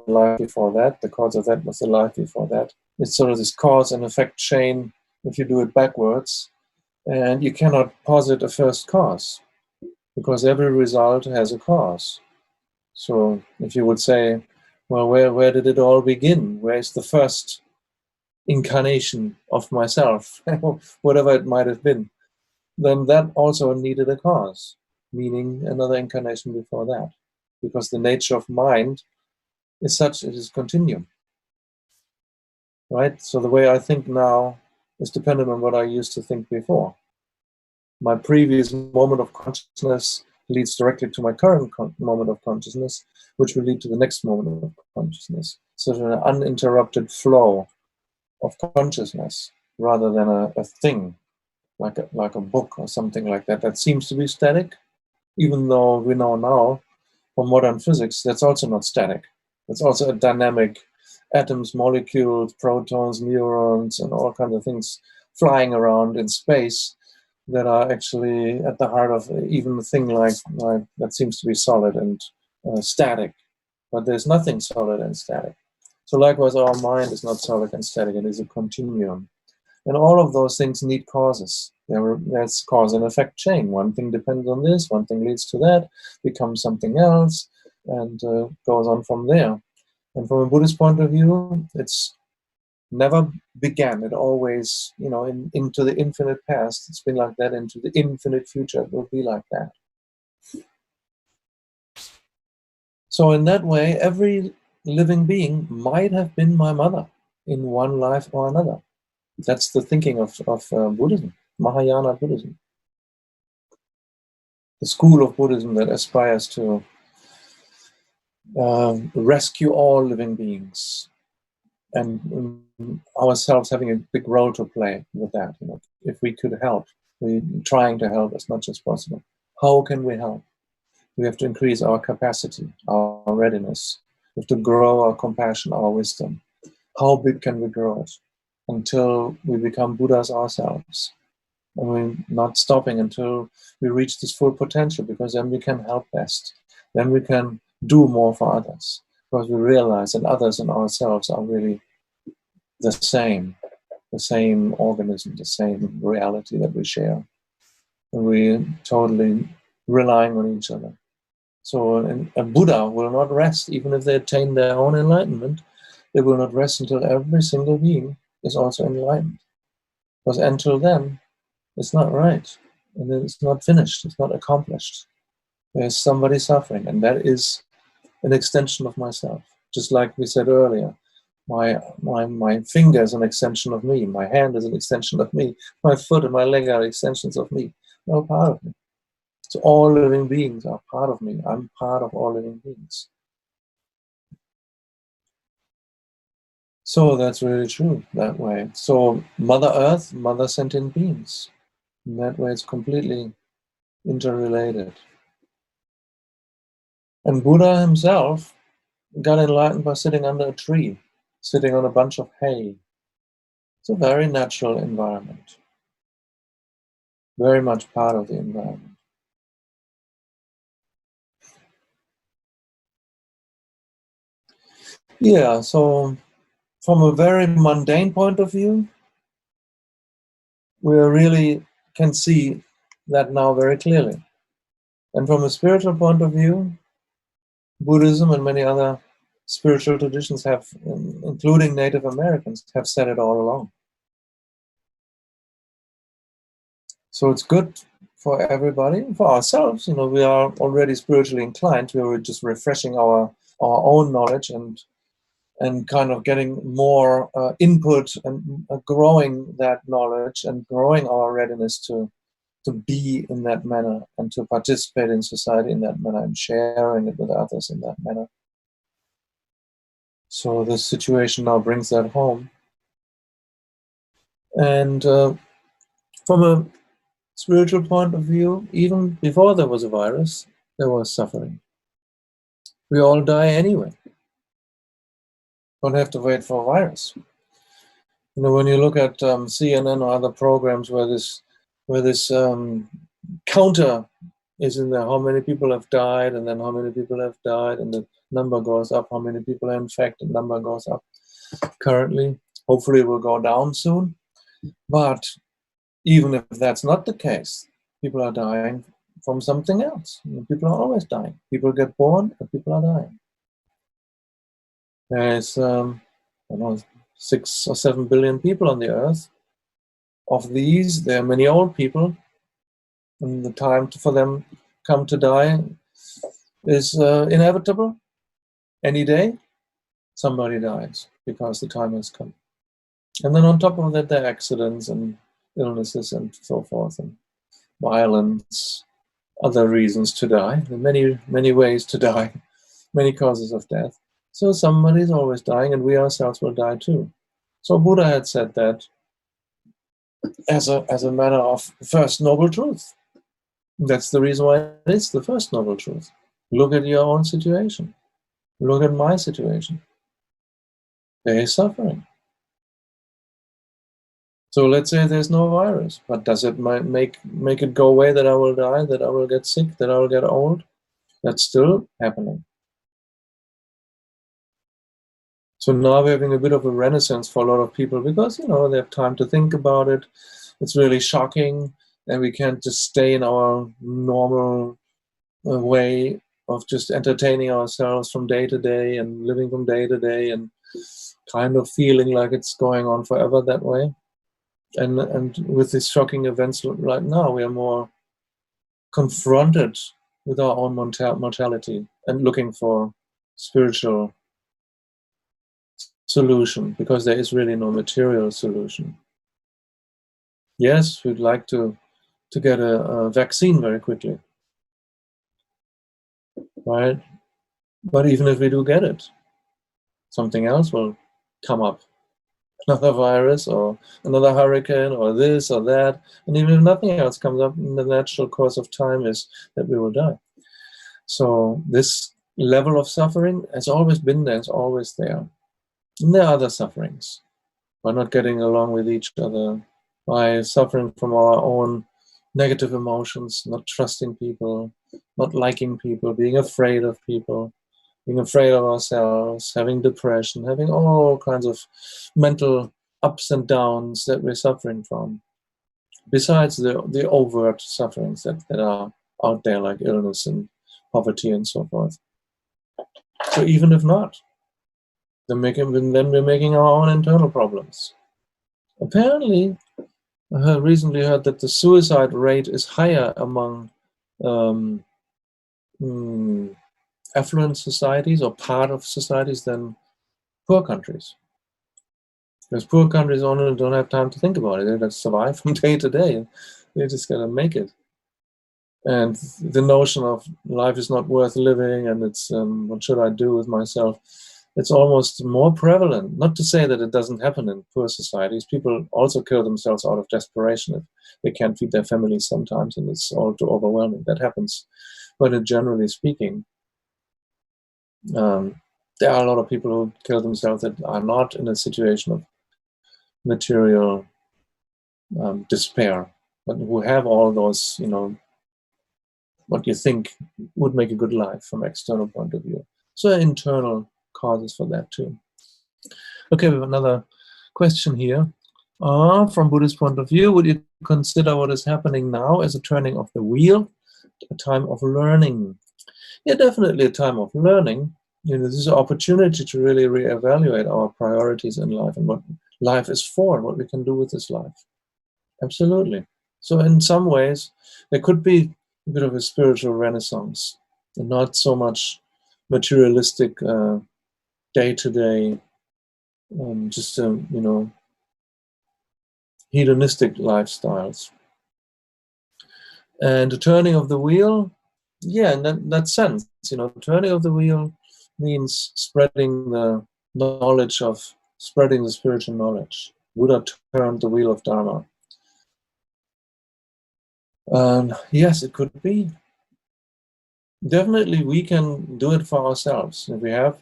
life before that, the cause of that was the life before that. It's sort of this cause and effect chain if you do it backwards, and you cannot posit a first cause, because every result has a cause. So if you would say, well, where did it all begin? Where is the first incarnation of myself, whatever it might have been? Then that also needed a cause, meaning another incarnation before that, because the nature of mind is such, it is continuum, right? So the way I think now is dependent on what I used to think before. my previous moment of consciousness leads directly to my current moment of consciousness, which will lead to the next moment of consciousness. So an uninterrupted flow of consciousness rather than a thing, like a book or something like that, that seems to be static, even though we know now from modern physics that's also not static. It's also a dynamic, atoms, molecules, protons, neurons, and all kinds of things flying around in space that are actually at the heart of even a thing like that seems to be solid and static. But there's nothing solid and static. So likewise, our mind is not solid and static. It is a continuum. And all of those things need causes. There's cause and effect chain. One thing depends on this, one thing leads to that, becomes something else, and goes on from there. And from a Buddhist point of view, it's never began. It always, into the infinite past, it's been like that. Into the infinite future, it will be like that. So in that way, every living being might have been my mother in one life or another. That's the thinking of Buddhism, Mahayana Buddhism. The school of Buddhism that aspires to rescue all living beings, and ourselves having a big role to play with that. If we could help, we're trying to help as much as possible. How can we help? We have to increase our capacity, our readiness. We have to grow our compassion, our wisdom. How big can we grow it? Until we become Buddhas ourselves. And we're not stopping until we reach this full potential, because then we can help best. Then we can do more for others, because we realize that others and ourselves are really the same organism, the same reality that we share. And we're totally relying on each other. So a Buddha will not rest, even if they attain their own enlightenment. They will not rest until every single being is also enlightened. Because until then, it's not right. And it's not finished. It's not accomplished. There's somebody suffering. And that is an extension of myself. Just like we said earlier, my finger is an extension of me. My hand is an extension of me. My foot and my leg are extensions of me. They're all part of me. So all living beings are part of me. I'm part of all living beings. So that's really true that way. So Mother Earth, Mother sentient beings. In that way, it's completely interrelated. And Buddha himself got enlightened by sitting under a tree, sitting on a bunch of hay. It's a very natural environment. Very much part of the environment. Yeah, so from a very mundane point of view, we really can see that now very clearly. And from a spiritual point of view, Buddhism and many other spiritual traditions have, including Native Americans, have said it all along. So it's good for everybody, for ourselves. We are already spiritually inclined. We are just refreshing our own knowledge and kind of getting more input and growing that knowledge and growing our readiness to be in that manner and to participate in society in that manner and sharing it with others in that manner. So this situation now brings that home. And from a spiritual point of view, even before there was a virus, there was suffering. We all die anyway. Don't have to wait for a virus. When you look at CNN or other programs where this counter is in there, how many people have died, and then how many people have died, and the number goes up, how many people are infected, number goes up. Currently, hopefully it will go down soon. But even if that's not the case, people are dying from something else. People are always dying. People get born and people are dying. There's 6 or 7 billion people on the earth. Of these, there are many old people, and the time for them come to die is inevitable. Any day, somebody dies because the time has come. And then on top of that, there are accidents and illnesses and so forth. violence, other reasons to die. There are many, many ways to die, many causes of death. So somebody's always dying, and we ourselves will die too. So Buddha had said that as a matter of first noble truth. That's the reason why it's the first noble truth. Look at your own situation. Look at my situation. There is suffering. So let's say there's no virus, but does it make it go away that I will die, that I will get sick, that I will get old? That's still happening. So now we're having a bit of a renaissance for a lot of people because, you know, they have time to think about it. It's really shocking, and we can't just stay in our normal way of just entertaining ourselves from day to day and living from day to day and kind of feeling like it's going on forever that way. And with these shocking events right now, we are more confronted with our own mortality and looking for spiritual solution, because there is really no material solution. Yes, we'd like to get a vaccine very quickly, right? But even if we do get it, something else will come up. Another virus or another hurricane or this or that. And even if nothing else comes up, the natural course of time is that we will die. So this level of suffering has always been there, it's always there. And there are other sufferings. By not getting along with each other, by suffering from our own negative emotions, not trusting people, not liking people, being afraid of people, being afraid of ourselves, having depression, having all kinds of mental ups and downs that we're suffering from. Besides the overt sufferings that are out there, like illness and poverty and so forth. So even if not, then we're making our own internal problems. Apparently, I recently heard that the suicide rate is higher among affluent societies or part of societies than poor countries. Because poor countries only don't have time to think about it. They just survive from day to day. They just gotta make it. And the notion of life is not worth living and it's what should I do with myself? It's almost more prevalent. Not to say that it doesn't happen in poor societies. People also kill themselves out of desperation if they can't feed their families sometimes, and it's all too overwhelming. That happens. But generally speaking, there are a lot of people who kill themselves that are not in a situation of material despair, but who have all those, you know, what you think would make a good life from an external point of view. So internal causes for that too. Okay, we have another question here. From Buddhist point of view, would you consider what is happening now as a turning of the wheel, a time of learning? Yeah, definitely a time of learning. You know, this is an opportunity to really reevaluate our priorities in life and what life is for and what we can do with this life. Absolutely. So in some ways, there could be a bit of a spiritual renaissance and not so much materialistic day-to-day, just, you know, hedonistic lifestyles. And the turning of the wheel, yeah, in that sense, you know, turning of the wheel means spreading the knowledge of, spreading the spiritual knowledge. Buddha turned the wheel of Dharma. Yes, it could be. Definitely, we can do it for ourselves if we have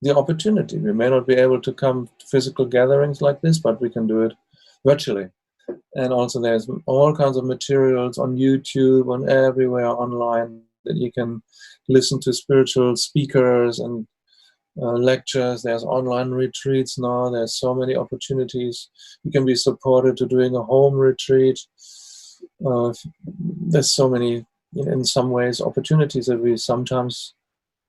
the opportunity. We may not be able to come to physical gatherings like this, but we can do it virtually. And also there's all kinds of materials on YouTube, on everywhere online that you can listen to spiritual speakers and lectures. There's online retreats now. There's so many opportunities. You can be supported to doing a home retreat. There's so many, in some ways, opportunities that we sometimes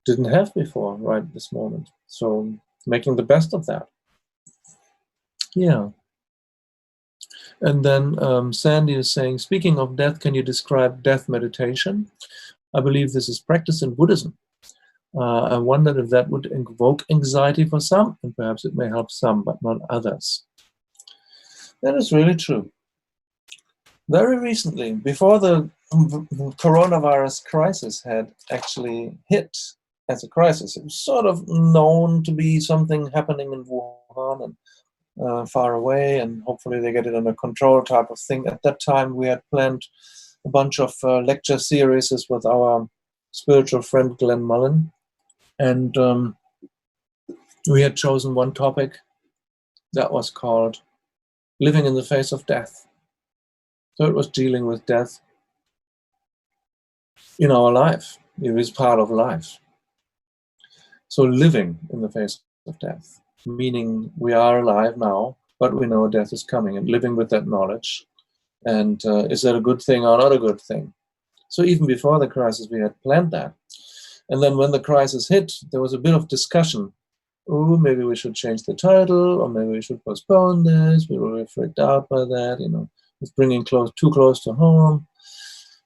didn't have before, right at this moment. So making the best of that. Yeah. And then Sandy is saying, speaking of death, can you describe death meditation? I believe this is practiced in Buddhism. I wondered if that would invoke anxiety for some, and perhaps it may help some, but not others. That is really true. Very recently, before the coronavirus crisis had actually hit as a crisis, it was sort of known to be something happening in Wuhan and far away, and hopefully they get it under control type of thing. At that time, we had planned a bunch of lecture series with our spiritual friend Glenn Mullen, and we had chosen one topic that was called Living in the Face of Death. So it was dealing with death in our life. It is part of life. So living in the face of death, meaning we are alive now, but we know death is coming, and living with that knowledge. And is that a good thing or not a good thing? So even before the crisis, we had planned that. And then when the crisis hit, there was a bit of discussion. Oh, maybe we should change the title, or maybe we should postpone this. We were freaked out by that, you know, it's bringing too close to home.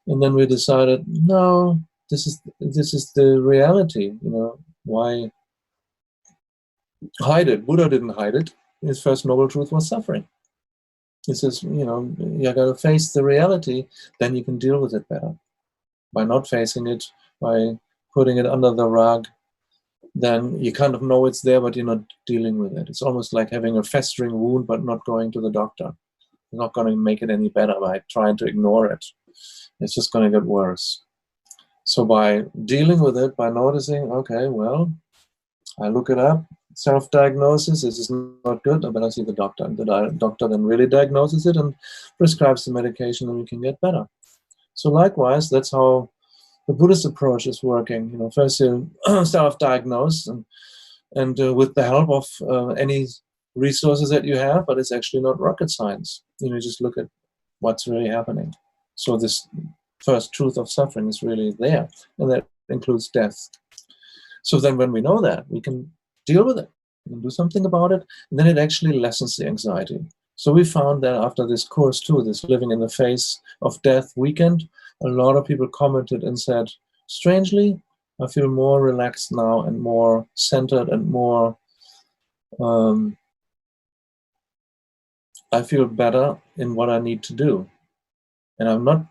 And then we decided, no, this is the reality, you know. Why hide it? Buddha didn't hide it. His first noble truth was suffering. He says, you know, you got to face the reality, then you can deal with it better. By not facing it, by putting it under the rug, then you kind of know it's there, but you're not dealing with it. It's almost like having a festering wound, but not going to the doctor. You're not going to make it any better by trying to ignore it. It's just going to get worse. So by dealing with it, by noticing, okay, well, I look it up, self-diagnosis, this is not good, I better see the doctor. And the doctor then really diagnoses it and prescribes the medication, and we can get better. So likewise, that's how the Buddhist approach is working. You know, first you self-diagnose, and with the help of any resources that you have, but it's actually not rocket science. You know, just look at what's really happening. So this first truth of suffering is really there, and that includes death. So then when we know that, we can deal with it, we can do something about it, and then it actually lessens the anxiety. So we found that after this course too, this Living in the Face of Death weekend, a lot of people commented and said, strangely, I feel more relaxed now and more centered and more, I feel better in what I need to do. And I'm not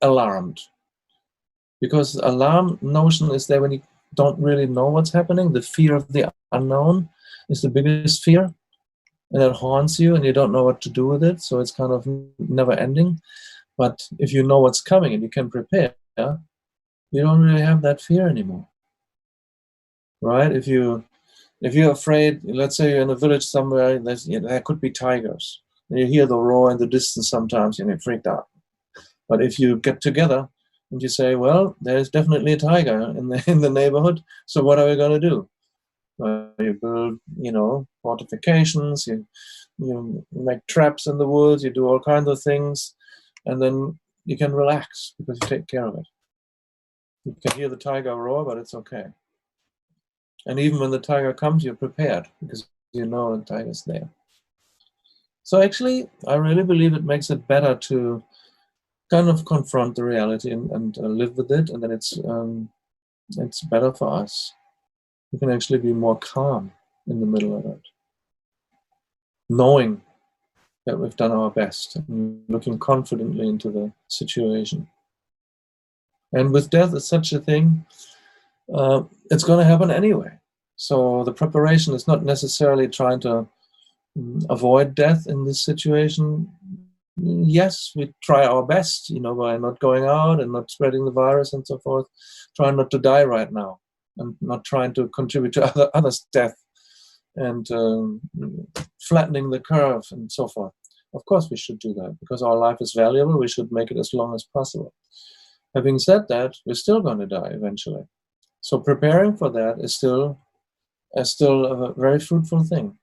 alarmed. Because the alarm notion is there when you don't really know what's happening. The fear of the unknown is the biggest fear. And it haunts you and you don't know what to do with it. So it's kind of never ending. But if you know what's coming and you can prepare, you don't really have that fear anymore. Right? If you're afraid, let's say you're in a village somewhere, there could be tigers. And you hear the roar in the distance sometimes and you're freaked out. But if you get together and you say, well, there's definitely a tiger in the neighborhood, so what are we going to do? You build, you know, fortifications, you make traps in the woods, you do all kinds of things, and then you can relax because you take care of it. You can hear the tiger roar, but it's okay. And even when the tiger comes, you're prepared because you know the tiger's there. So actually, I really believe it makes it better to kind of confront the reality and live with it, and then it's better for us. We can actually be more calm in the middle of it, knowing that we've done our best and looking confidently into the situation. And with death, it's such a thing, it's going to happen anyway. So the preparation is not necessarily trying to avoid death in this situation. Yes, we try our best, you know, by not going out and not spreading the virus and so forth, trying not to die right now and not trying to contribute to others' death and flattening the curve and so forth. Of course we should do that because our life is valuable. We should make it as long as possible. Having said that, we're still going to die eventually. So preparing for that is still a very fruitful thing,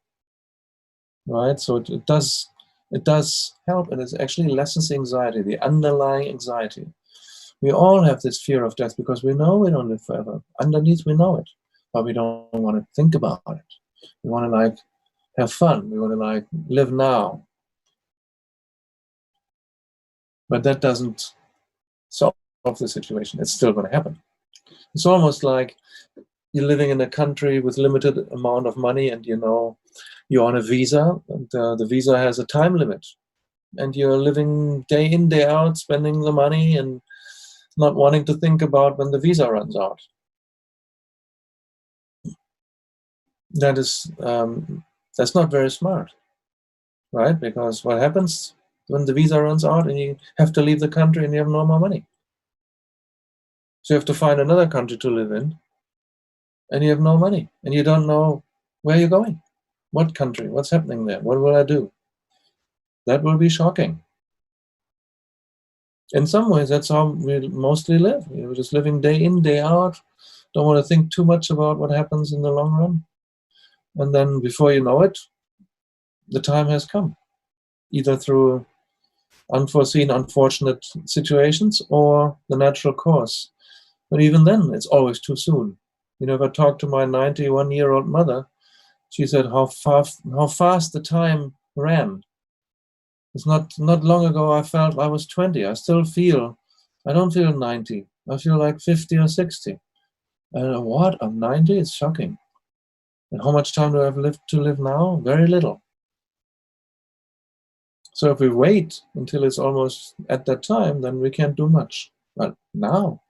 right? So it does help, and it actually lessens the anxiety, the underlying anxiety. We all have this fear of death because we know we don't live forever. Underneath, we know it, but we don't want to think about it. We want to like have fun. We want to like live now. But that doesn't solve the situation. It's still going to happen. It's almost like you're living in a country with limited amount of money, and you know you're on a visa, and the visa has a time limit. and you're living day in, day out, spending the money and not wanting to think about when the visa runs out. That is, that's not very smart, right? Because what happens when the visa runs out and you have to leave the country and you have no more money? So you have to find another country to live in, and you have no money, and you don't know where you're going, what country, what's happening there, what will I do? That will be shocking. In some ways, that's how we mostly live. We're just living day in, day out, don't want to think too much about what happens in the long run. And then before you know it, the time has come, either through unforeseen, unfortunate situations or the natural course. But even then, it's always too soon. You know, if I talk to my 91-year-old mother, she said how fast the time ran. It's not long ago I felt I was 20. I don't feel 90. I feel like 50 or 60. And what? I'm 90? It's shocking. And how much time do I have to live now? Very little. So if we wait until it's almost at that time, then we can't do much. But now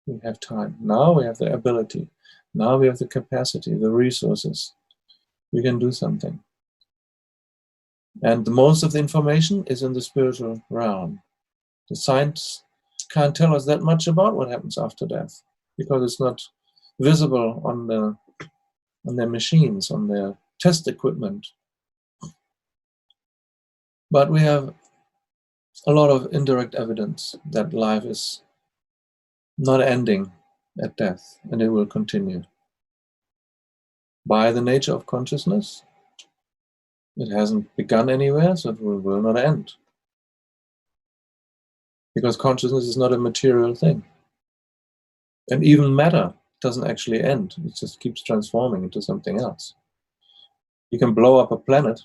we have time. Now we have the ability. Now we have the capacity, the resources. We can do something. And most of the information is in the spiritual realm. The science can't tell us that much about what happens after death because it's not visible on their machines, on their test equipment. But we have a lot of indirect evidence that life is not ending at death, and it will continue. By the nature of consciousness, it hasn't begun anywhere, so it will not end. Because consciousness is not a material thing. And even matter doesn't actually end. It just keeps transforming into something else. You can blow up a planet,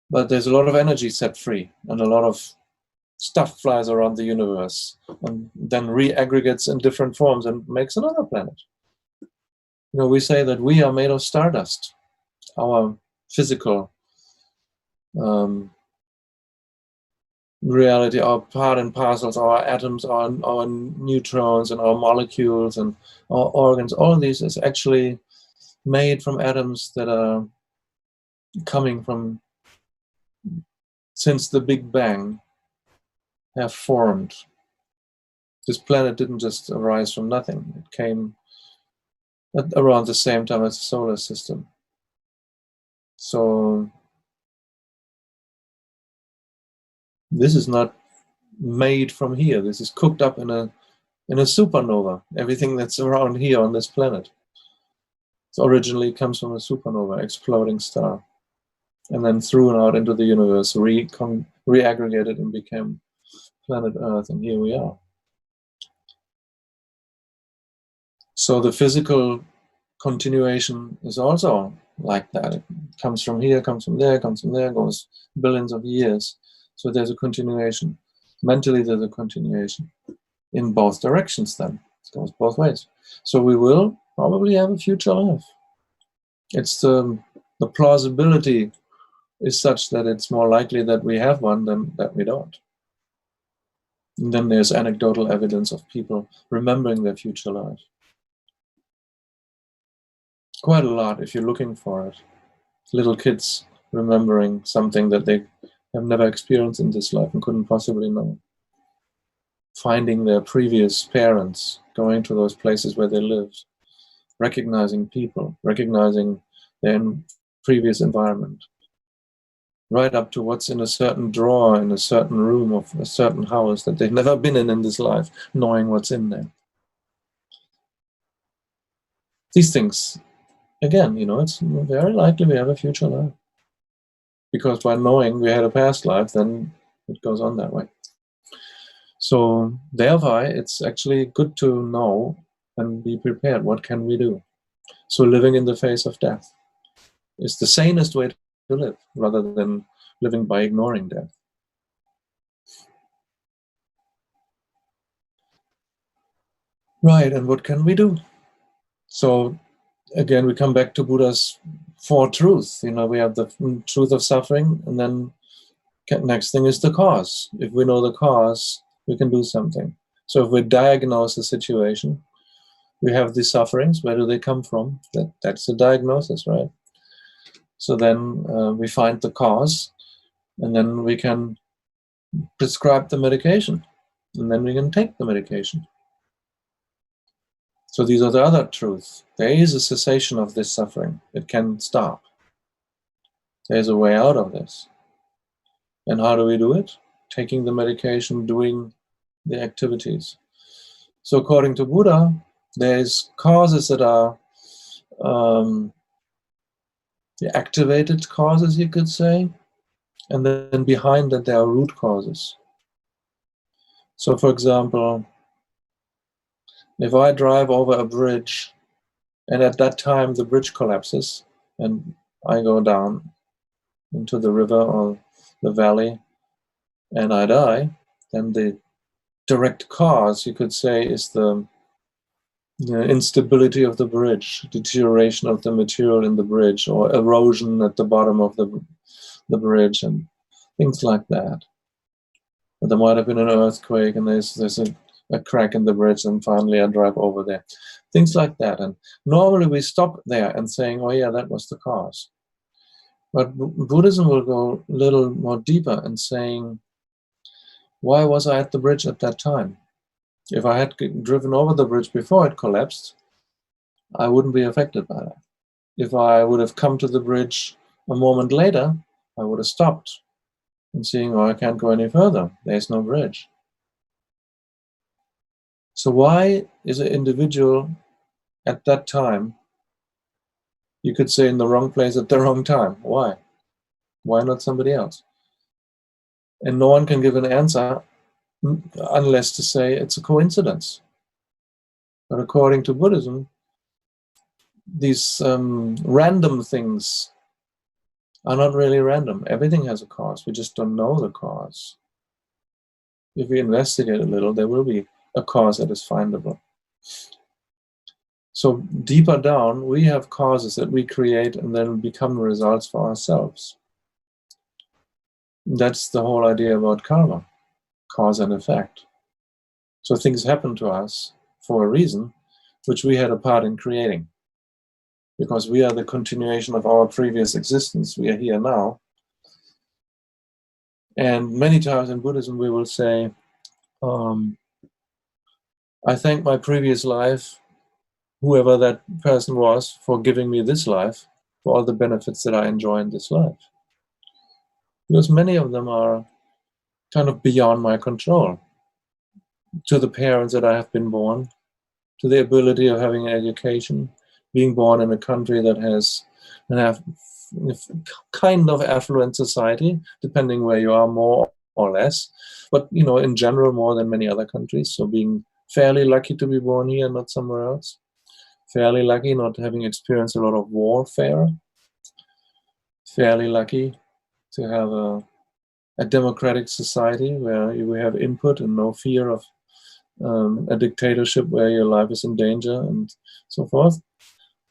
but there's a lot of energy set free, and a lot of stuff flies around the universe, and then reaggregates in different forms and makes another planet. You know, we say that we are made of stardust. Our physical reality, our part and parcels, our atoms, our neutrons, and our molecules, and our organs, all of these is actually made from atoms that are coming from, since the Big Bang, have formed. This planet didn't just arise from nothing. It came at around the same time as the solar system. So this is not made from here. This is cooked up in a supernova. Everything that's around here on this planet. So originally comes from a supernova, exploding star, and then thrown out into the universe, reaggregated and became planet Earth, and here we are. So the physical continuation is also like that. It comes from here, comes from there, goes billions of years. So there's a continuation. Mentally, there's a continuation in both directions then. It goes both ways. So we will probably have a future life. It's the plausibility is such that it's more likely that we have one than that we don't. And then there's anecdotal evidence of people remembering their future life. Quite a lot if you're looking for it. Little kids remembering something that they have never experienced in this life and couldn't possibly know. Finding their previous parents, going to those places where they lived, recognizing people, recognizing their previous environment, right up to what's in a certain drawer in a certain room of a certain house that they've never been in this life, knowing what's in there. These things, again, you know, it's very likely we have a future life. Because by knowing we had a past life, then it goes on that way. So thereby, it's actually good to know and be prepared. What can we do? So living in the face of death is the sanest way to live, rather than living by ignoring death. Right, and what can we do? So again, we come back to Buddha's four truths. You know, we have the truth of suffering, and then Next thing is the cause. If we know the cause, we can do something. So if we diagnose the situation, we have these sufferings, where do they come from? That's the diagnosis, right? So then we find the cause, and then we can prescribe the medication, and then we can take the medication. So these are the other truths. There is a cessation of this suffering. It can stop. There's a way out of this. And how do we do it? Taking the medication, doing the activities. So according to Buddha, there's causes that are the activated causes, you could say, and then behind that there are root causes. So for example, if I drive over a bridge and at that time the bridge collapses and I go down into the river or the valley and I die, then the direct cause, you could say, is the instability of the bridge, deterioration of the material in the bridge, or erosion at the bottom of the bridge and things like that. But there might have been an earthquake and there's a crack in the bridge and finally I drive over there. Things like that. And normally we stop there and saying, oh yeah, that was the cause. But Buddhism will go a little more deeper and saying, why was I at the bridge at that time? If I had driven over the bridge before it collapsed, I wouldn't be affected by that. If I would have come to the bridge a moment later, I would have stopped and seeing, oh, I can't go any further. There's no bridge. So why is an individual at that time, you could say, in the wrong place at the wrong time? Why? Why not somebody else? And no one can give an answer unless to say it's a coincidence. But according to Buddhism, these random things are not really random. Everything has a cause. We just don't know the cause. If we investigate a little, there will be a cause that is findable. So deeper down, we have causes that we create and then become results for ourselves. That's the whole idea about karma, cause and effect. So things happen to us for a reason, which we had a part in creating. Because we are the continuation of our previous existence. We are here now. And many times in Buddhism, we will say, I thank my previous life, whoever that person was, for giving me this life, for all the benefits that I enjoy in this life. Because many of them are kind of beyond my control. To the parents that I have been born, to the ability of having an education, being born in a country that has kind of affluent society, depending where you are, more or less, but in general more than many other countries. So being fairly lucky to be born here, not somewhere else. Fairly lucky not having experienced a lot of warfare. Fairly lucky to have a democratic society where we have input and no fear of a dictatorship where your life is in danger and so forth.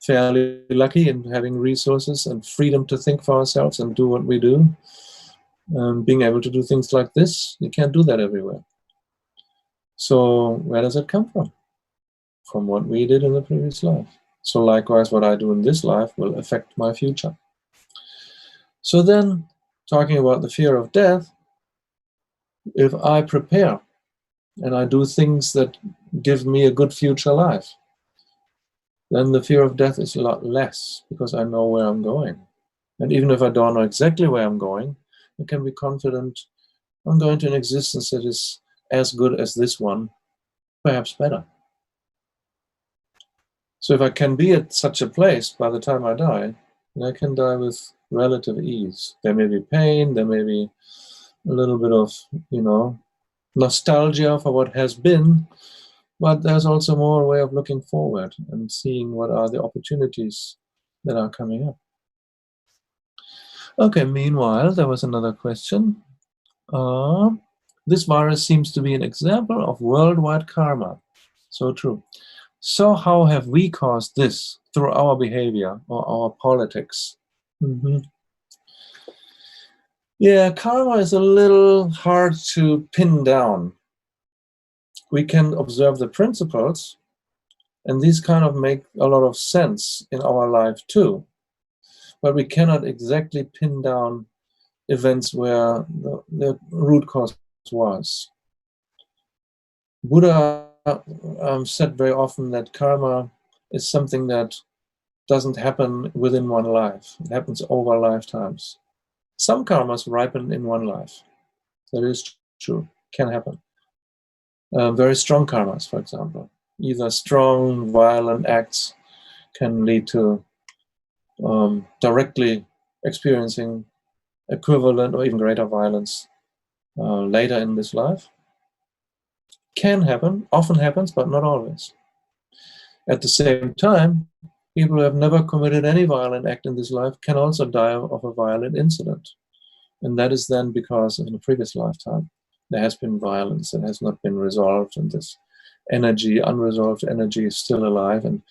Fairly lucky in having resources and freedom to think for ourselves and do what we do. Being able to do things like this, you can't do that everywhere. So where does it come from? From what we did in the previous life. So likewise, what I do in this life will affect my future. So then, talking about the fear of death, if I prepare and I do things that give me a good future life, then the fear of death is a lot less because I know where I'm going. And even if I don't know exactly where I'm going, I can be confident I'm going to an existence that is as good as this one, perhaps better. So if I can be at such a place by the time I die, then I can die with relative ease. There may be pain, there may be a little bit of, nostalgia for what has been, but there's also more a way of looking forward and seeing what are the opportunities that are coming up. Okay, meanwhile, there was another question. This virus seems to be an example of worldwide karma. So true. So how have we caused this through our behavior or our politics? Yeah, karma is a little hard to pin down. We can observe the principles, and these kind of make a lot of sense in our life too. But we cannot exactly pin down events where the root cause was. Buddha said very often that karma is something that doesn't happen within one life. It happens over lifetimes. Some karmas ripen in one life. That is true, can happen. Very strong karmas, for example. Either strong, violent acts can lead to directly experiencing equivalent or even greater violence later in this life. Can happen, often happens, but not always. At the same time, people who have never committed any violent act in this life can also die of a violent incident. And that is then because in a previous lifetime, there has been violence that has not been resolved, and this energy, unresolved energy, is still alive and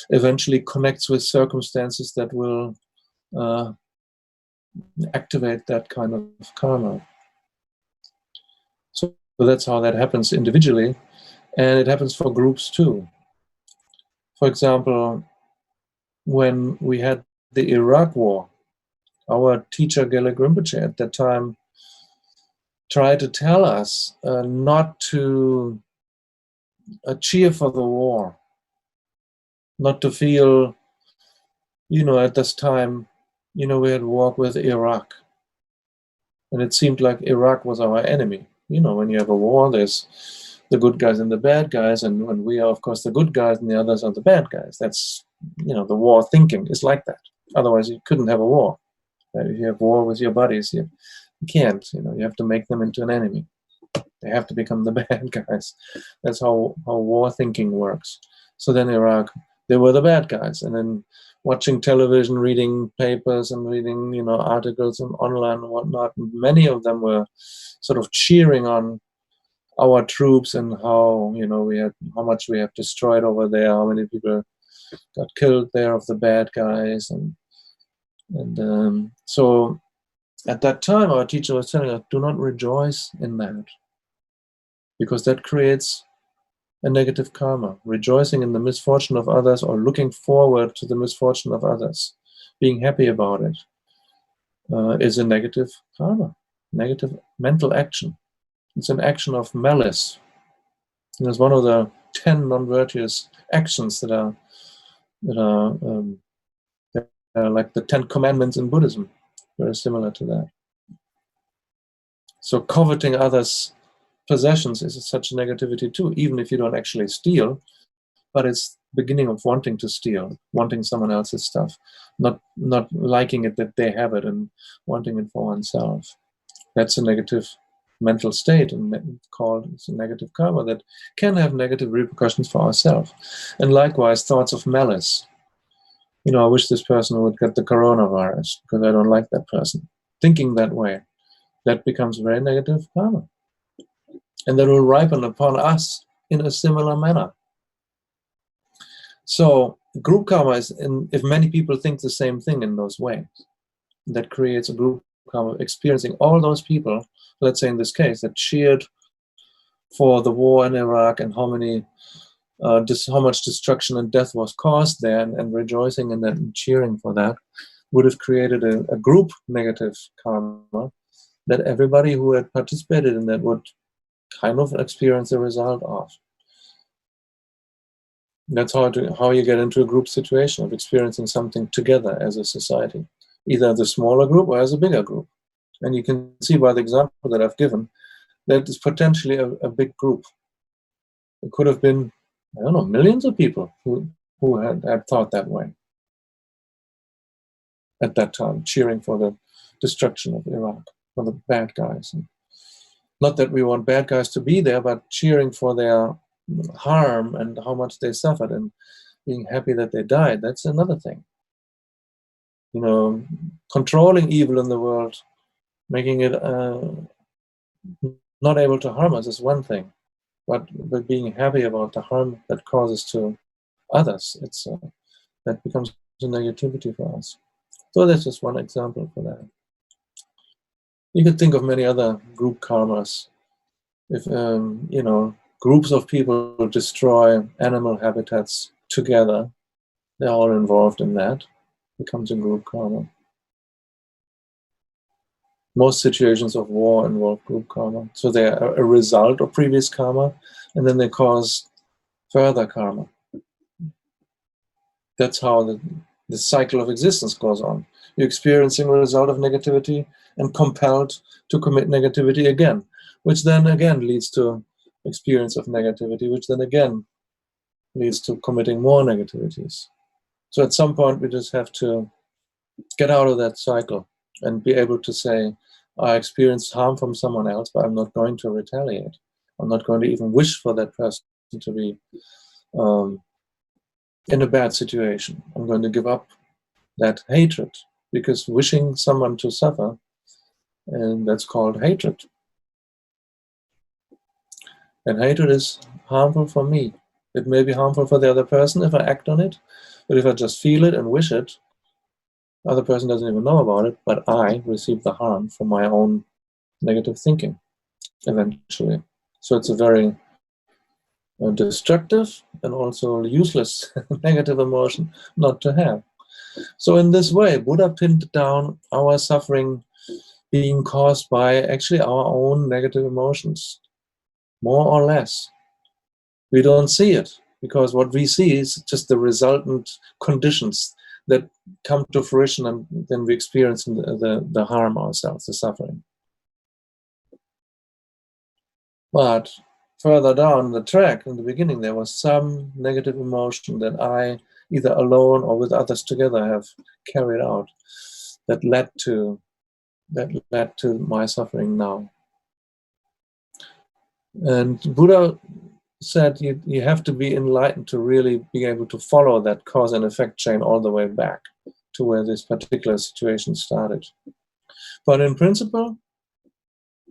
eventually connects with circumstances that will activate that kind of karma. So that's how that happens individually, and it happens for groups too. For example, when we had the Iraq War, our teacher Gelek Rimpoche at that time tried to tell us not to cheer for the war, not to feel, at this time, we had war with Iraq, and it seemed like Iraq was our enemy. When you have a war, there's the good guys and the bad guys, and when we are, of course, the good guys and the others are the bad guys. That's, the war thinking is like that. Otherwise, you couldn't have a war. If you have war with your buddies, you can't. You have to make them into an enemy. They have to become the bad guys. That's how war thinking works. So then Iraq, they were the bad guys. And then watching television, reading papers and reading, articles and online and whatnot, many of them were sort of cheering on our troops and how, how much we have destroyed over there, how many people got killed there of the bad guys. And so at that time, our teacher was telling us, do not rejoice in that, because that creates a negative karma. Rejoicing in the misfortune of others or looking forward to the misfortune of others, being happy about it, is a negative karma, negative mental action. It's an action of malice. And it's one of the 10 non-virtuous actions that are like the 10 commandments in Buddhism, very similar to that. So coveting others' possessions is such negativity too, even if you don't actually steal, but it's beginning of wanting to steal, wanting someone else's stuff, not liking it that they have it and wanting it for oneself. That's a negative mental state, and it's a negative karma that can have negative repercussions for ourselves. And likewise, thoughts of malice. I wish this person would get the coronavirus because I don't like that person. Thinking that way, that becomes very negative karma. And that will ripen upon us in a similar manner. So group karma is, if many people think the same thing in those ways, that creates a group karma, experiencing all those people, let's say in this case, that cheered for the war in Iraq and how much destruction and death was caused there, and rejoicing in that and cheering for that, would have created a group negative karma that everybody who had participated in that would kind of experience the result of. That's how you get into a group situation of experiencing something together as a society, either as a smaller group or as a bigger group. And you can see by the example that I've given that it's potentially a big group. It could have been, I don't know, millions of people who had thought that way at that time, cheering for the destruction of Iraq, for the bad guys. And not that we want bad guys to be there, but cheering for their harm and how much they suffered and being happy that they died. That's another thing. Controlling evil in the world, making it not able to harm us is one thing, but being happy about the harm that causes to others, that becomes a negativity for us. So that's just one example for that. You could think of many other group karmas. If, groups of people destroy animal habitats together, they're all involved in that. It becomes a group karma. Most situations of war involve group karma. So they're a result of previous karma, and then they cause further karma. That's how the cycle of existence goes on. You're experiencing a result of negativity and compelled to commit negativity again, which then again leads to experience of negativity, which then again leads to committing more negativities. So at some point we just have to get out of that cycle and be able to say, I experienced harm from someone else, but I'm not going to retaliate. I'm not going to even wish for that person to be in a bad situation. I'm going to give up that hatred, because wishing someone to suffer, and that's called hatred. And hatred is harmful for me. It may be harmful for the other person if I act on it, but if I just feel it and wish it, the other person doesn't even know about it, but I receive the harm from my own negative thinking eventually. So it's a very destructive and also useless negative emotion not to have. So in this way, Buddha pinned down our suffering being caused by actually our own negative emotions, more or less. We don't see it, because what we see is just the resultant conditions that come to fruition, and then we experience the harm ourselves, the suffering. But further down the track, in the beginning, there was some negative emotion that I, either alone or with others together, have carried out that led to my suffering now. And Buddha said you have to be enlightened to really be able to follow that cause and effect chain all the way back to where this particular situation started. But in principle,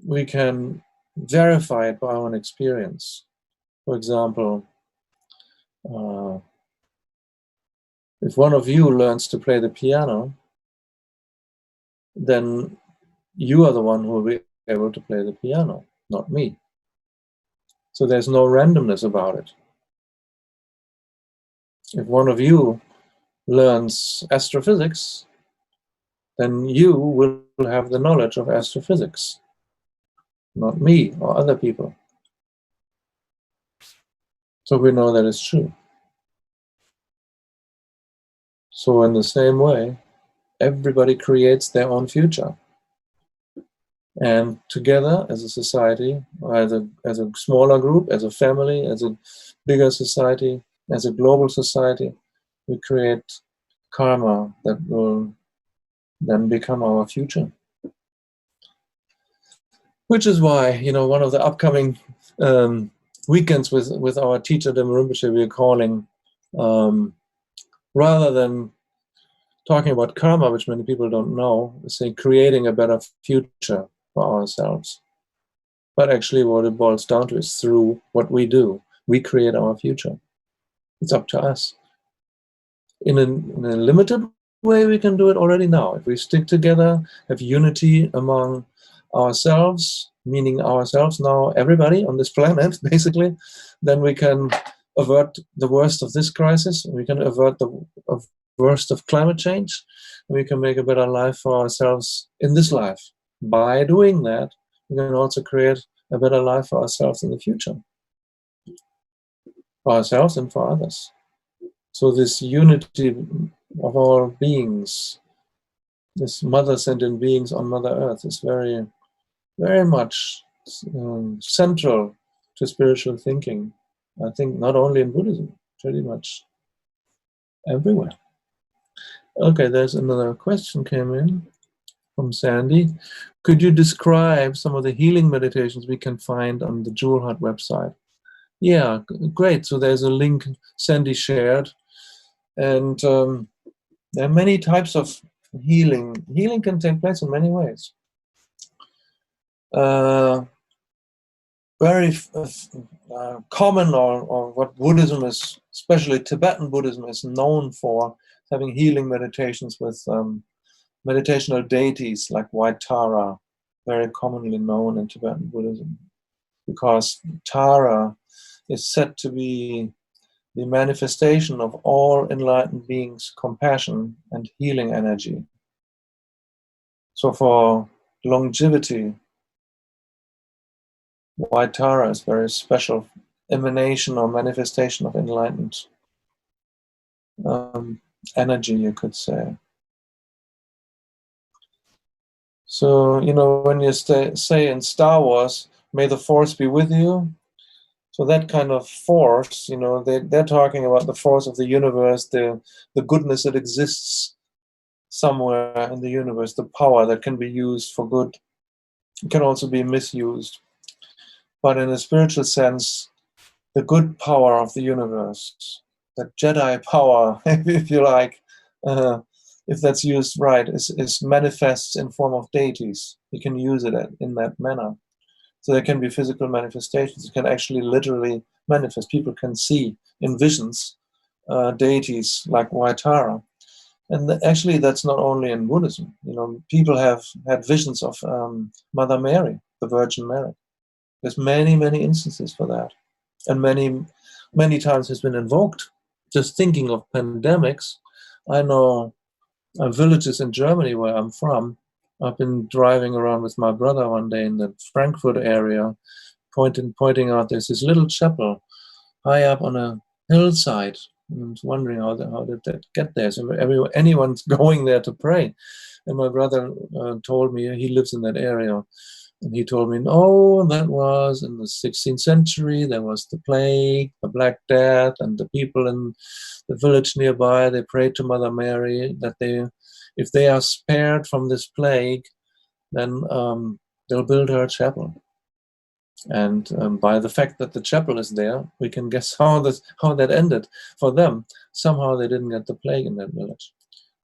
we can verify it by our own experience. For example, if one of you learns to play the piano, then you are the one who will be able to play the piano, not me. So there's no randomness about it. If one of you learns astrophysics, then you will have the knowledge of astrophysics, not me or other people. So we know that it's true. So in the same way, everybody creates their own future. And together as a society, as a smaller group, as a family, as a bigger society, as a global society, we create karma that will then become our future. Which is why, one of the upcoming weekends with our teacher, Gelek Rimpoche, we are calling, rather than talking about karma, which many people don't know, we say creating a better future for ourselves. But actually what it boils down to is through what we do, we create our future. It's up to us. In a limited way, we can do it already now. If we stick together, have unity among ourselves, meaning ourselves now, everybody on this planet, basically, then we can avert the worst of this crisis. We can avert the worst of climate change. And we can make a better life for ourselves in this life. By doing that, we can also create a better life for ourselves in the future. For ourselves and for others. So this unity of all beings, this mother sentient beings on Mother Earth, is very, very much central to spiritual thinking. I think not only in Buddhism, pretty much everywhere. Okay, there's another question came in from Sandy. Could you describe some of the healing meditations we can find on the Jewel Heart website? Yeah, great. So there's a link Sandy shared. And there are many types of healing. Healing can take place in many ways. Very common, or what Buddhism is, especially Tibetan Buddhism, is known for, having healing meditations with meditational deities like White Tara very commonly known in Tibetan Buddhism, because Tara is said to be the manifestation of all enlightened beings' compassion and healing energy. So for longevity, white Tara is very special emanation or manifestation of enlightened energy, you could say. So, you know, when you say in Star Wars, may the Force be with you, so that kind of force, you know, they're talking about the force of the universe, the goodness that exists somewhere in the universe, the power that can be used for good. It can also be misused. But in a spiritual sense, the good power of the universe, the Jedi power, if you like, if that's used right, is manifests in form of deities. You can use it in that manner. So there can be physical manifestations. It can actually literally manifest. People can see in visions deities like Waitara. And actually, that's not only in Buddhism. You know, people have had visions of Mother Mary, the Virgin Mary. There's many, many instances for that. And many, many times has been invoked. Just thinking of pandemics, I know villages in Germany where I'm from. I've been driving around with my brother one day in the Frankfurt area, pointing out there's this little chapel high up on a hillside. And I was wondering how did that get there? So anyone's going there to pray. And my brother told me, he lives in that area, and he told me, no, that was in the 16th century. There was the plague, the Black Death, and the people in the village nearby, they prayed to Mother Mary that if they are spared from this plague, then they'll build her a chapel. And by the fact that the chapel is there, we can guess how that ended for them. Somehow they didn't get the plague in that village.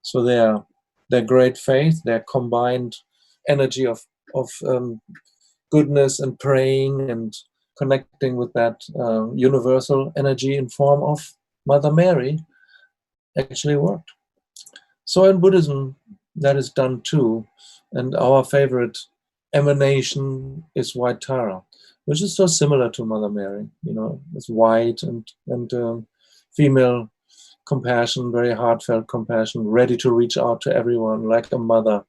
So their great faith, their combined energy of goodness and praying and connecting with that universal energy in form of Mother Mary actually worked. So in Buddhism, that is done too. And our favorite emanation is white Tara, which is so similar to Mother Mary. You know, it's white and female compassion, very heartfelt compassion, ready to reach out to everyone like a mother.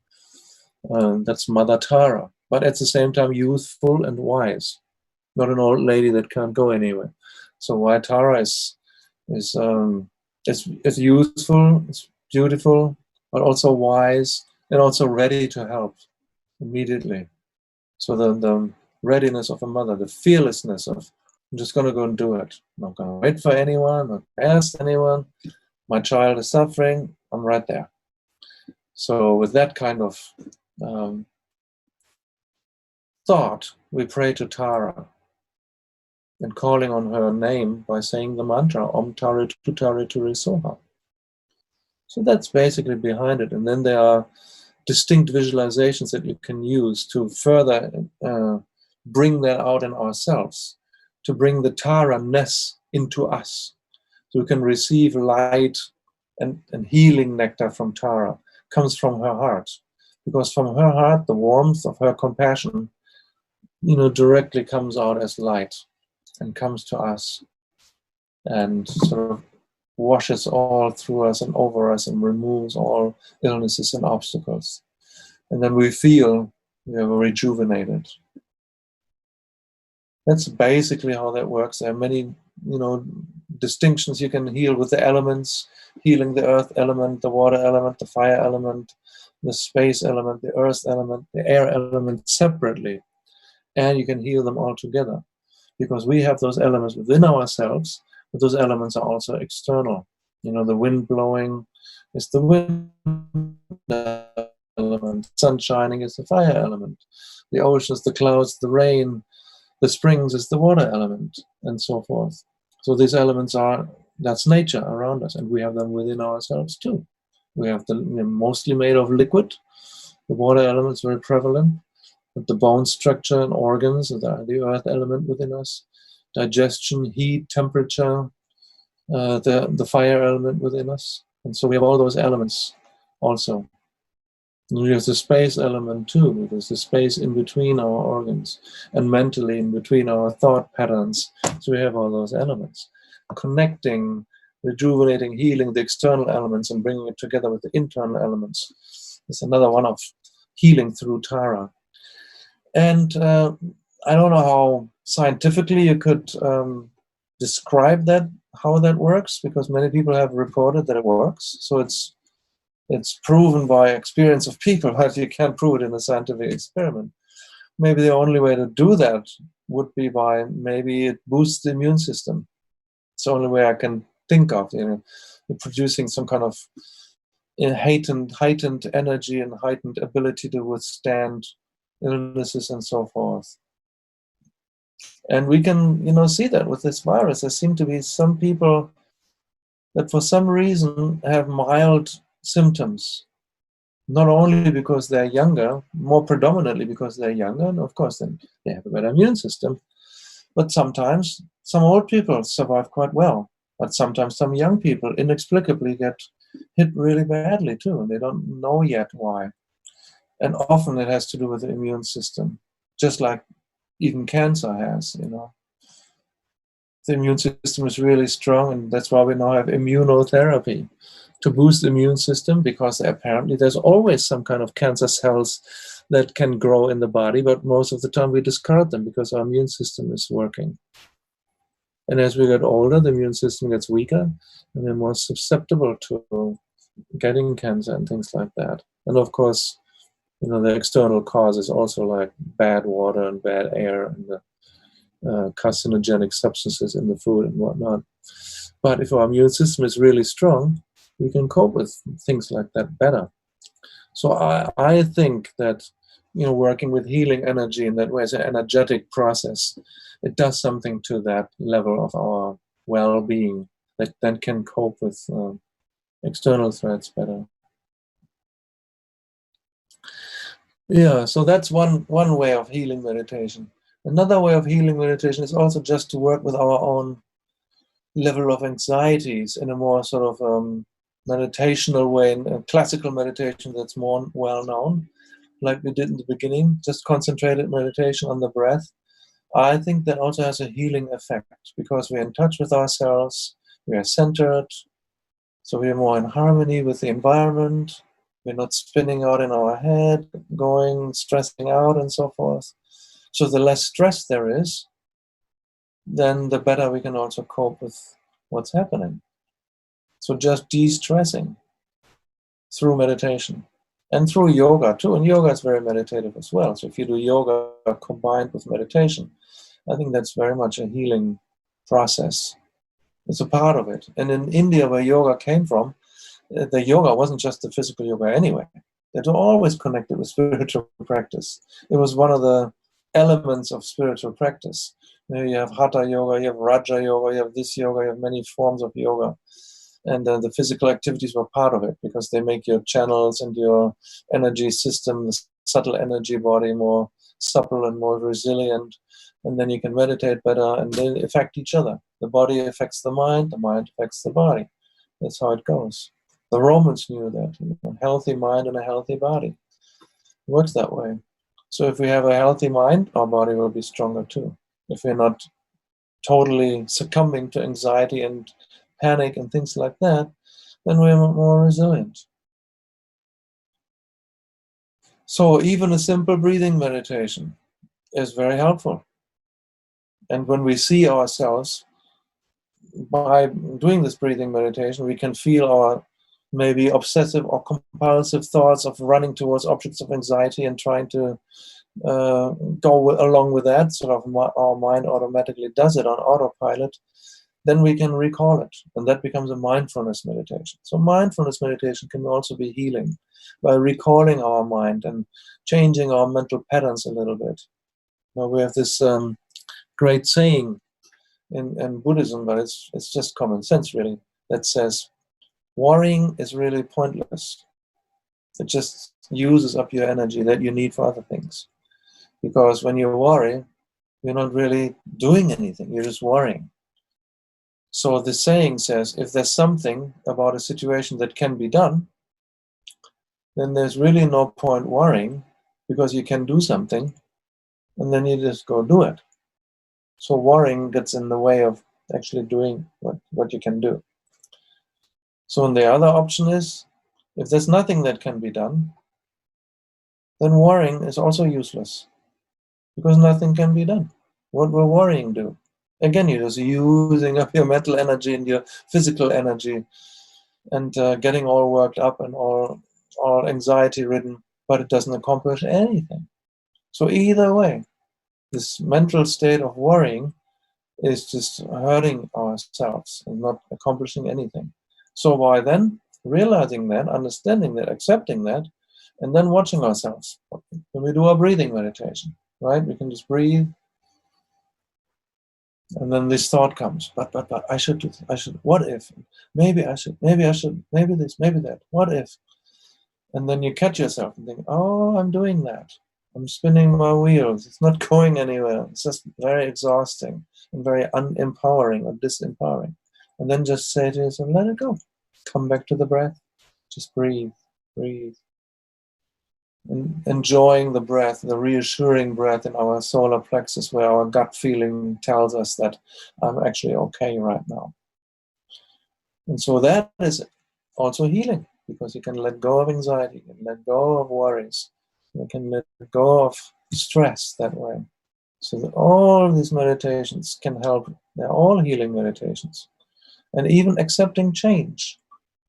That's Mother Tara, but at the same time youthful and wise, not an old lady that can't go anywhere. So white Tara is youthful, it's beautiful, but also wise and also ready to help immediately. So the readiness of a mother, the fearlessness of, I'm just going to go and do it. I'm not going to wait for anyone, I'm not going to ask anyone. My child is suffering, I'm right there. So with that kind of thought, we pray to Tara and calling on her name by saying the mantra, Om Tare Tu Tare Ture Soha. So that's basically behind it. And then there are distinct visualizations that you can use to further bring that out in ourselves, to bring the Tara-ness into us. So we can receive light and healing nectar from Tara, comes from her heart. Because from her heart, the warmth of her compassion, you know, directly comes out as light and comes to us and sort of washes all through us and over us and removes all illnesses and obstacles. And then we feel we are rejuvenated. That's basically how that works. There are many, you know, distinctions. You can heal with the elements, healing the earth element, the water element, the fire element, the space element, the earth element, the air element separately. And you can heal them all together. Because we have those elements within ourselves, but those elements are also external. You know, the wind blowing is the wind element, sun shining is the fire element, the oceans, the clouds, the rain, the springs is the water element, and so forth. So these elements that's nature around us, and we have them within ourselves too. We have mostly made of liquid. The water element is very prevalent. But the bone structure and organs, the earth element within us, digestion, heat, temperature, the fire element within us. And so we have all those elements also. And there's the space element too. There's the space in between our organs and mentally in between our thought patterns. So we have all those elements. Connecting, rejuvenating, healing the external elements and bringing it together with the internal elements is another one of healing through Tara. And I don't know how scientifically you could describe that, how that works, because many people have reported that it works. So it's proven by experience of people, but you can't prove it in a scientific experiment. Maybe the only way to do that would be by maybe it boosts the immune system. It's the only way I can think of, producing some kind of heightened energy and heightened ability to withstand illnesses and so forth. And we can, see that with this virus. There seem to be some people that for some reason have mild symptoms, not only because they're younger, more predominantly because they're younger, and of course then they have a better immune system, but sometimes some old people survive quite well, but sometimes some young people inexplicably get hit really badly too, and they don't know yet why. And often it has to do with the immune system, just like even cancer has, The immune system is really strong, and that's why we now have immunotherapy to boost the immune system, because apparently there's always some kind of cancer cells that can grow in the body, but most of the time we discard them because our immune system is working. And as we get older, the immune system gets weaker, and we're more susceptible to getting cancer and things like that. And of course, the external causes also, like bad water and bad air and the carcinogenic substances in the food and whatnot. But if our immune system is really strong, we can cope with things like that better. So I think that, working with healing energy in that way is an energetic process. It does something to that level of our well-being that then can cope with external threats better. Yeah, so that's one way of healing meditation. Another way of healing meditation is also just to work with our own level of anxieties in a more sort of meditational way, in classical meditation that's more well known, like we did in the beginning, just concentrated meditation on the breath. I think that also has a healing effect because we're in touch with ourselves, we are centered, so we are more in harmony with the environment. We're not spinning out in our head, stressing out and so forth. So the less stress there is, then the better we can also cope with what's happening. So just de-stressing through meditation and through yoga too. And yoga is very meditative as well. So if you do yoga combined with meditation, I think that's very much a healing process. It's a part of it. And in India, where yoga came from, the yoga wasn't just the physical yoga anyway. It was always connected with spiritual practice. It was one of the elements of spiritual practice. You have hatha yoga, you have raja yoga, you have this yoga, you have many forms of yoga. And the physical activities were part of it because they make your channels and your energy system, the subtle energy body, more supple and more resilient. And then you can meditate better, and they affect each other. The body affects the mind affects the body. That's how it goes. The Romans knew that, a healthy mind and a healthy body. It works that way. So if we have a healthy mind, our body will be stronger too. If we're not totally succumbing to anxiety and panic and things like that, then we're more resilient. So even a simple breathing meditation is very helpful. And when we see ourselves, by doing this breathing meditation, we can feel our maybe obsessive or compulsive thoughts of running towards objects of anxiety and trying to go along with that. Sort of our mind automatically does it on autopilot. Then we can recall it, and that becomes a mindfulness meditation. So mindfulness meditation can also be healing by recalling our mind and changing our mental patterns a little bit. Now we have this great saying in Buddhism, but it's just common sense really, that says, worrying is really pointless. It just uses up your energy that you need for other things. Because when you worry, you're not really doing anything, you're just worrying. So the saying says, if there's something about a situation that can be done, then there's really no point worrying, because you can do something and then you just go do it. So worrying gets in the way of actually doing what you can do. So the other option is, if there's nothing that can be done, then worrying is also useless, because nothing can be done. What will worrying do? Again, you're just using up your mental energy and your physical energy, and getting all worked up and all anxiety ridden, but it doesn't accomplish anything. So either way, this mental state of worrying is just hurting ourselves and not accomplishing anything. So by then realizing that, understanding that, accepting that, and then watching ourselves. When we do our breathing meditation, right? We can just breathe, and then this thought comes, but I should do this, I should, what if? Maybe I should, maybe this, maybe that, what if? And then you catch yourself and think, oh, I'm doing that. I'm spinning my wheels. It's not going anywhere. It's just very exhausting and very unempowering or disempowering. And then just say to yourself, let it go. Come back to the breath. Just breathe, breathe. And enjoying the breath, the reassuring breath in our solar plexus, where our gut feeling tells us that I'm actually okay right now. And so that is also healing, because you can let go of anxiety, you can let go of worries, you can let go of stress that way. So that all these meditations can help. They're all healing meditations. And even accepting change.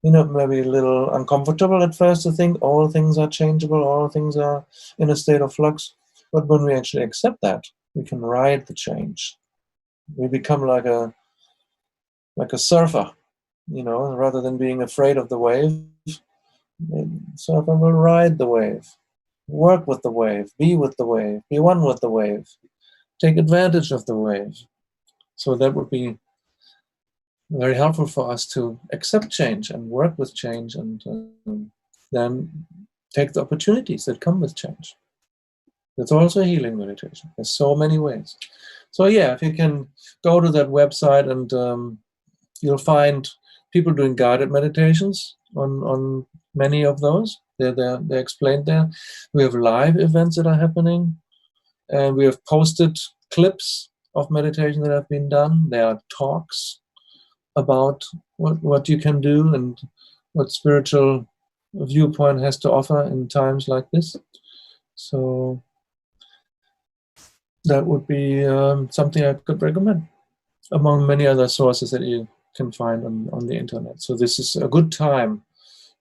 Maybe a little uncomfortable at first to think all things are changeable, all things are in a state of flux. But when we actually accept that, we can ride the change. We become like a surfer, rather than being afraid of the wave. Surfer will ride the wave, work with the wave, be with the wave, be one with the wave, take advantage of the wave. So that would be very helpful for us to accept change and work with change, and then take the opportunities that come with change. That's also healing meditation. There's so many ways. So yeah, if you can go to that website, and you'll find people doing guided meditations on many of those. They're explained there. We have live events that are happening, and we have posted clips of meditation that have been done. There are talks about what you can do and what spiritual viewpoint has to offer in times like this. So that would be something I could recommend, among many other sources that you can find on the internet. So this is a good time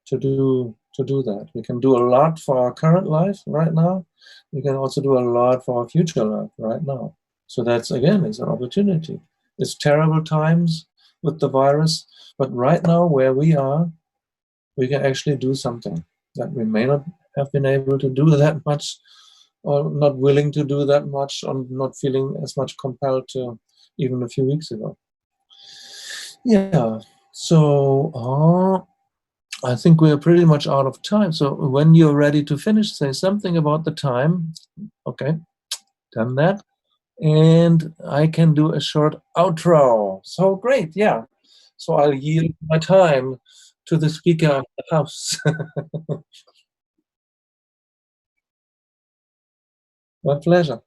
to do that. We can do a lot for our current life right now. We can also do a lot for our future life right now. So that's, again, it's an opportunity. It's terrible times with the virus, but right now where we are, we can actually do something that we may not have been able to do that much, or not willing to do that much, or not feeling as much compelled to even a few weeks ago. Yeah, so I think we're pretty much out of time. So when you're ready to finish, say something about the time. Okay, done that. And I can do a short outro. So great, yeah. So I'll yield my time to the speaker of the house. My pleasure.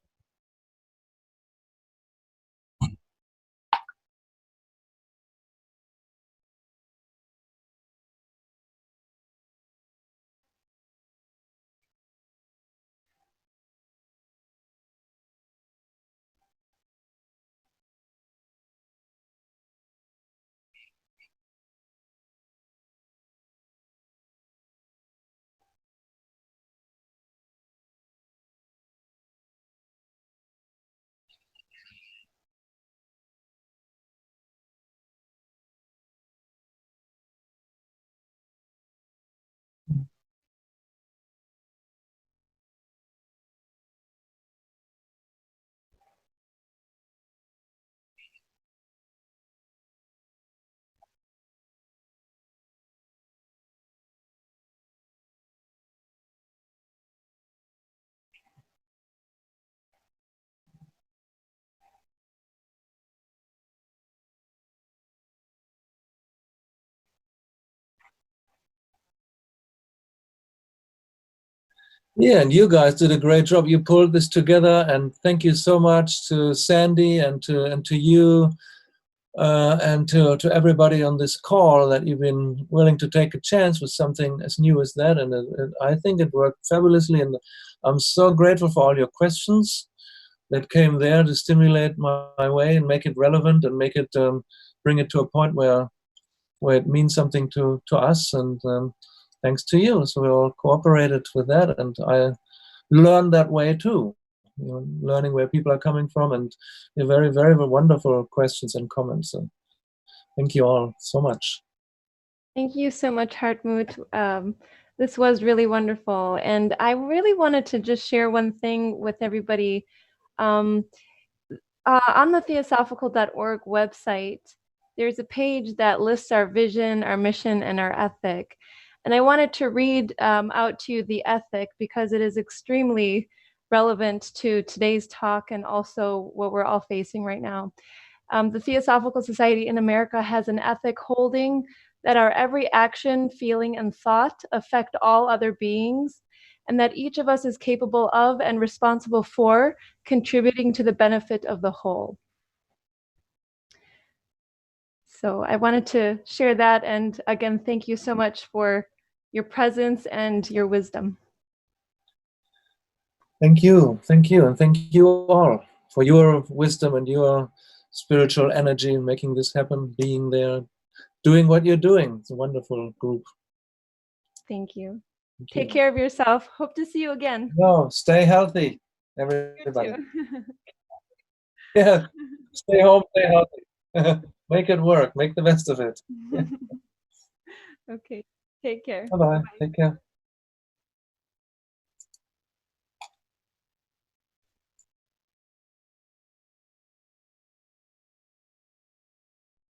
Yeah, and you guys did a great job. You pulled this together, and thank you so much to Sandy and to you and to everybody on this call that you've been willing to take a chance with something as new as that. And I think it worked fabulously, and I'm so grateful for all your questions that came there to stimulate my way and make it relevant and make it bring it to a point where it means something to us. And thanks to you. So we all cooperated with that, and I learned that way too. You know, learning where people are coming from, and very, very wonderful questions and comments. So thank you all so much. Thank you so much, Hartmut. This was really wonderful. And I really wanted to just share one thing with everybody. On the theosophical.org website, there's a page that lists our vision, our mission, and our ethic. And I wanted to read out to you the ethic because it is extremely relevant to today's talk and also what we're all facing right now. The Theosophical Society in America has an ethic holding that our every action, feeling, and thought affect all other beings, and that each of us is capable of and responsible for contributing to the benefit of the whole. So I wanted to share that, and again, thank you so much for your presence and your wisdom. Thank you, and thank you all for your wisdom and your spiritual energy in making this happen, being there, doing what you're doing. It's a wonderful group. Thank you. Thank Take you. care of yourself. Hope to see you again. No, stay healthy, everybody. Yeah, stay home, stay healthy. Make it work. Make the best of it. Okay, take care. Bye-bye. Take care.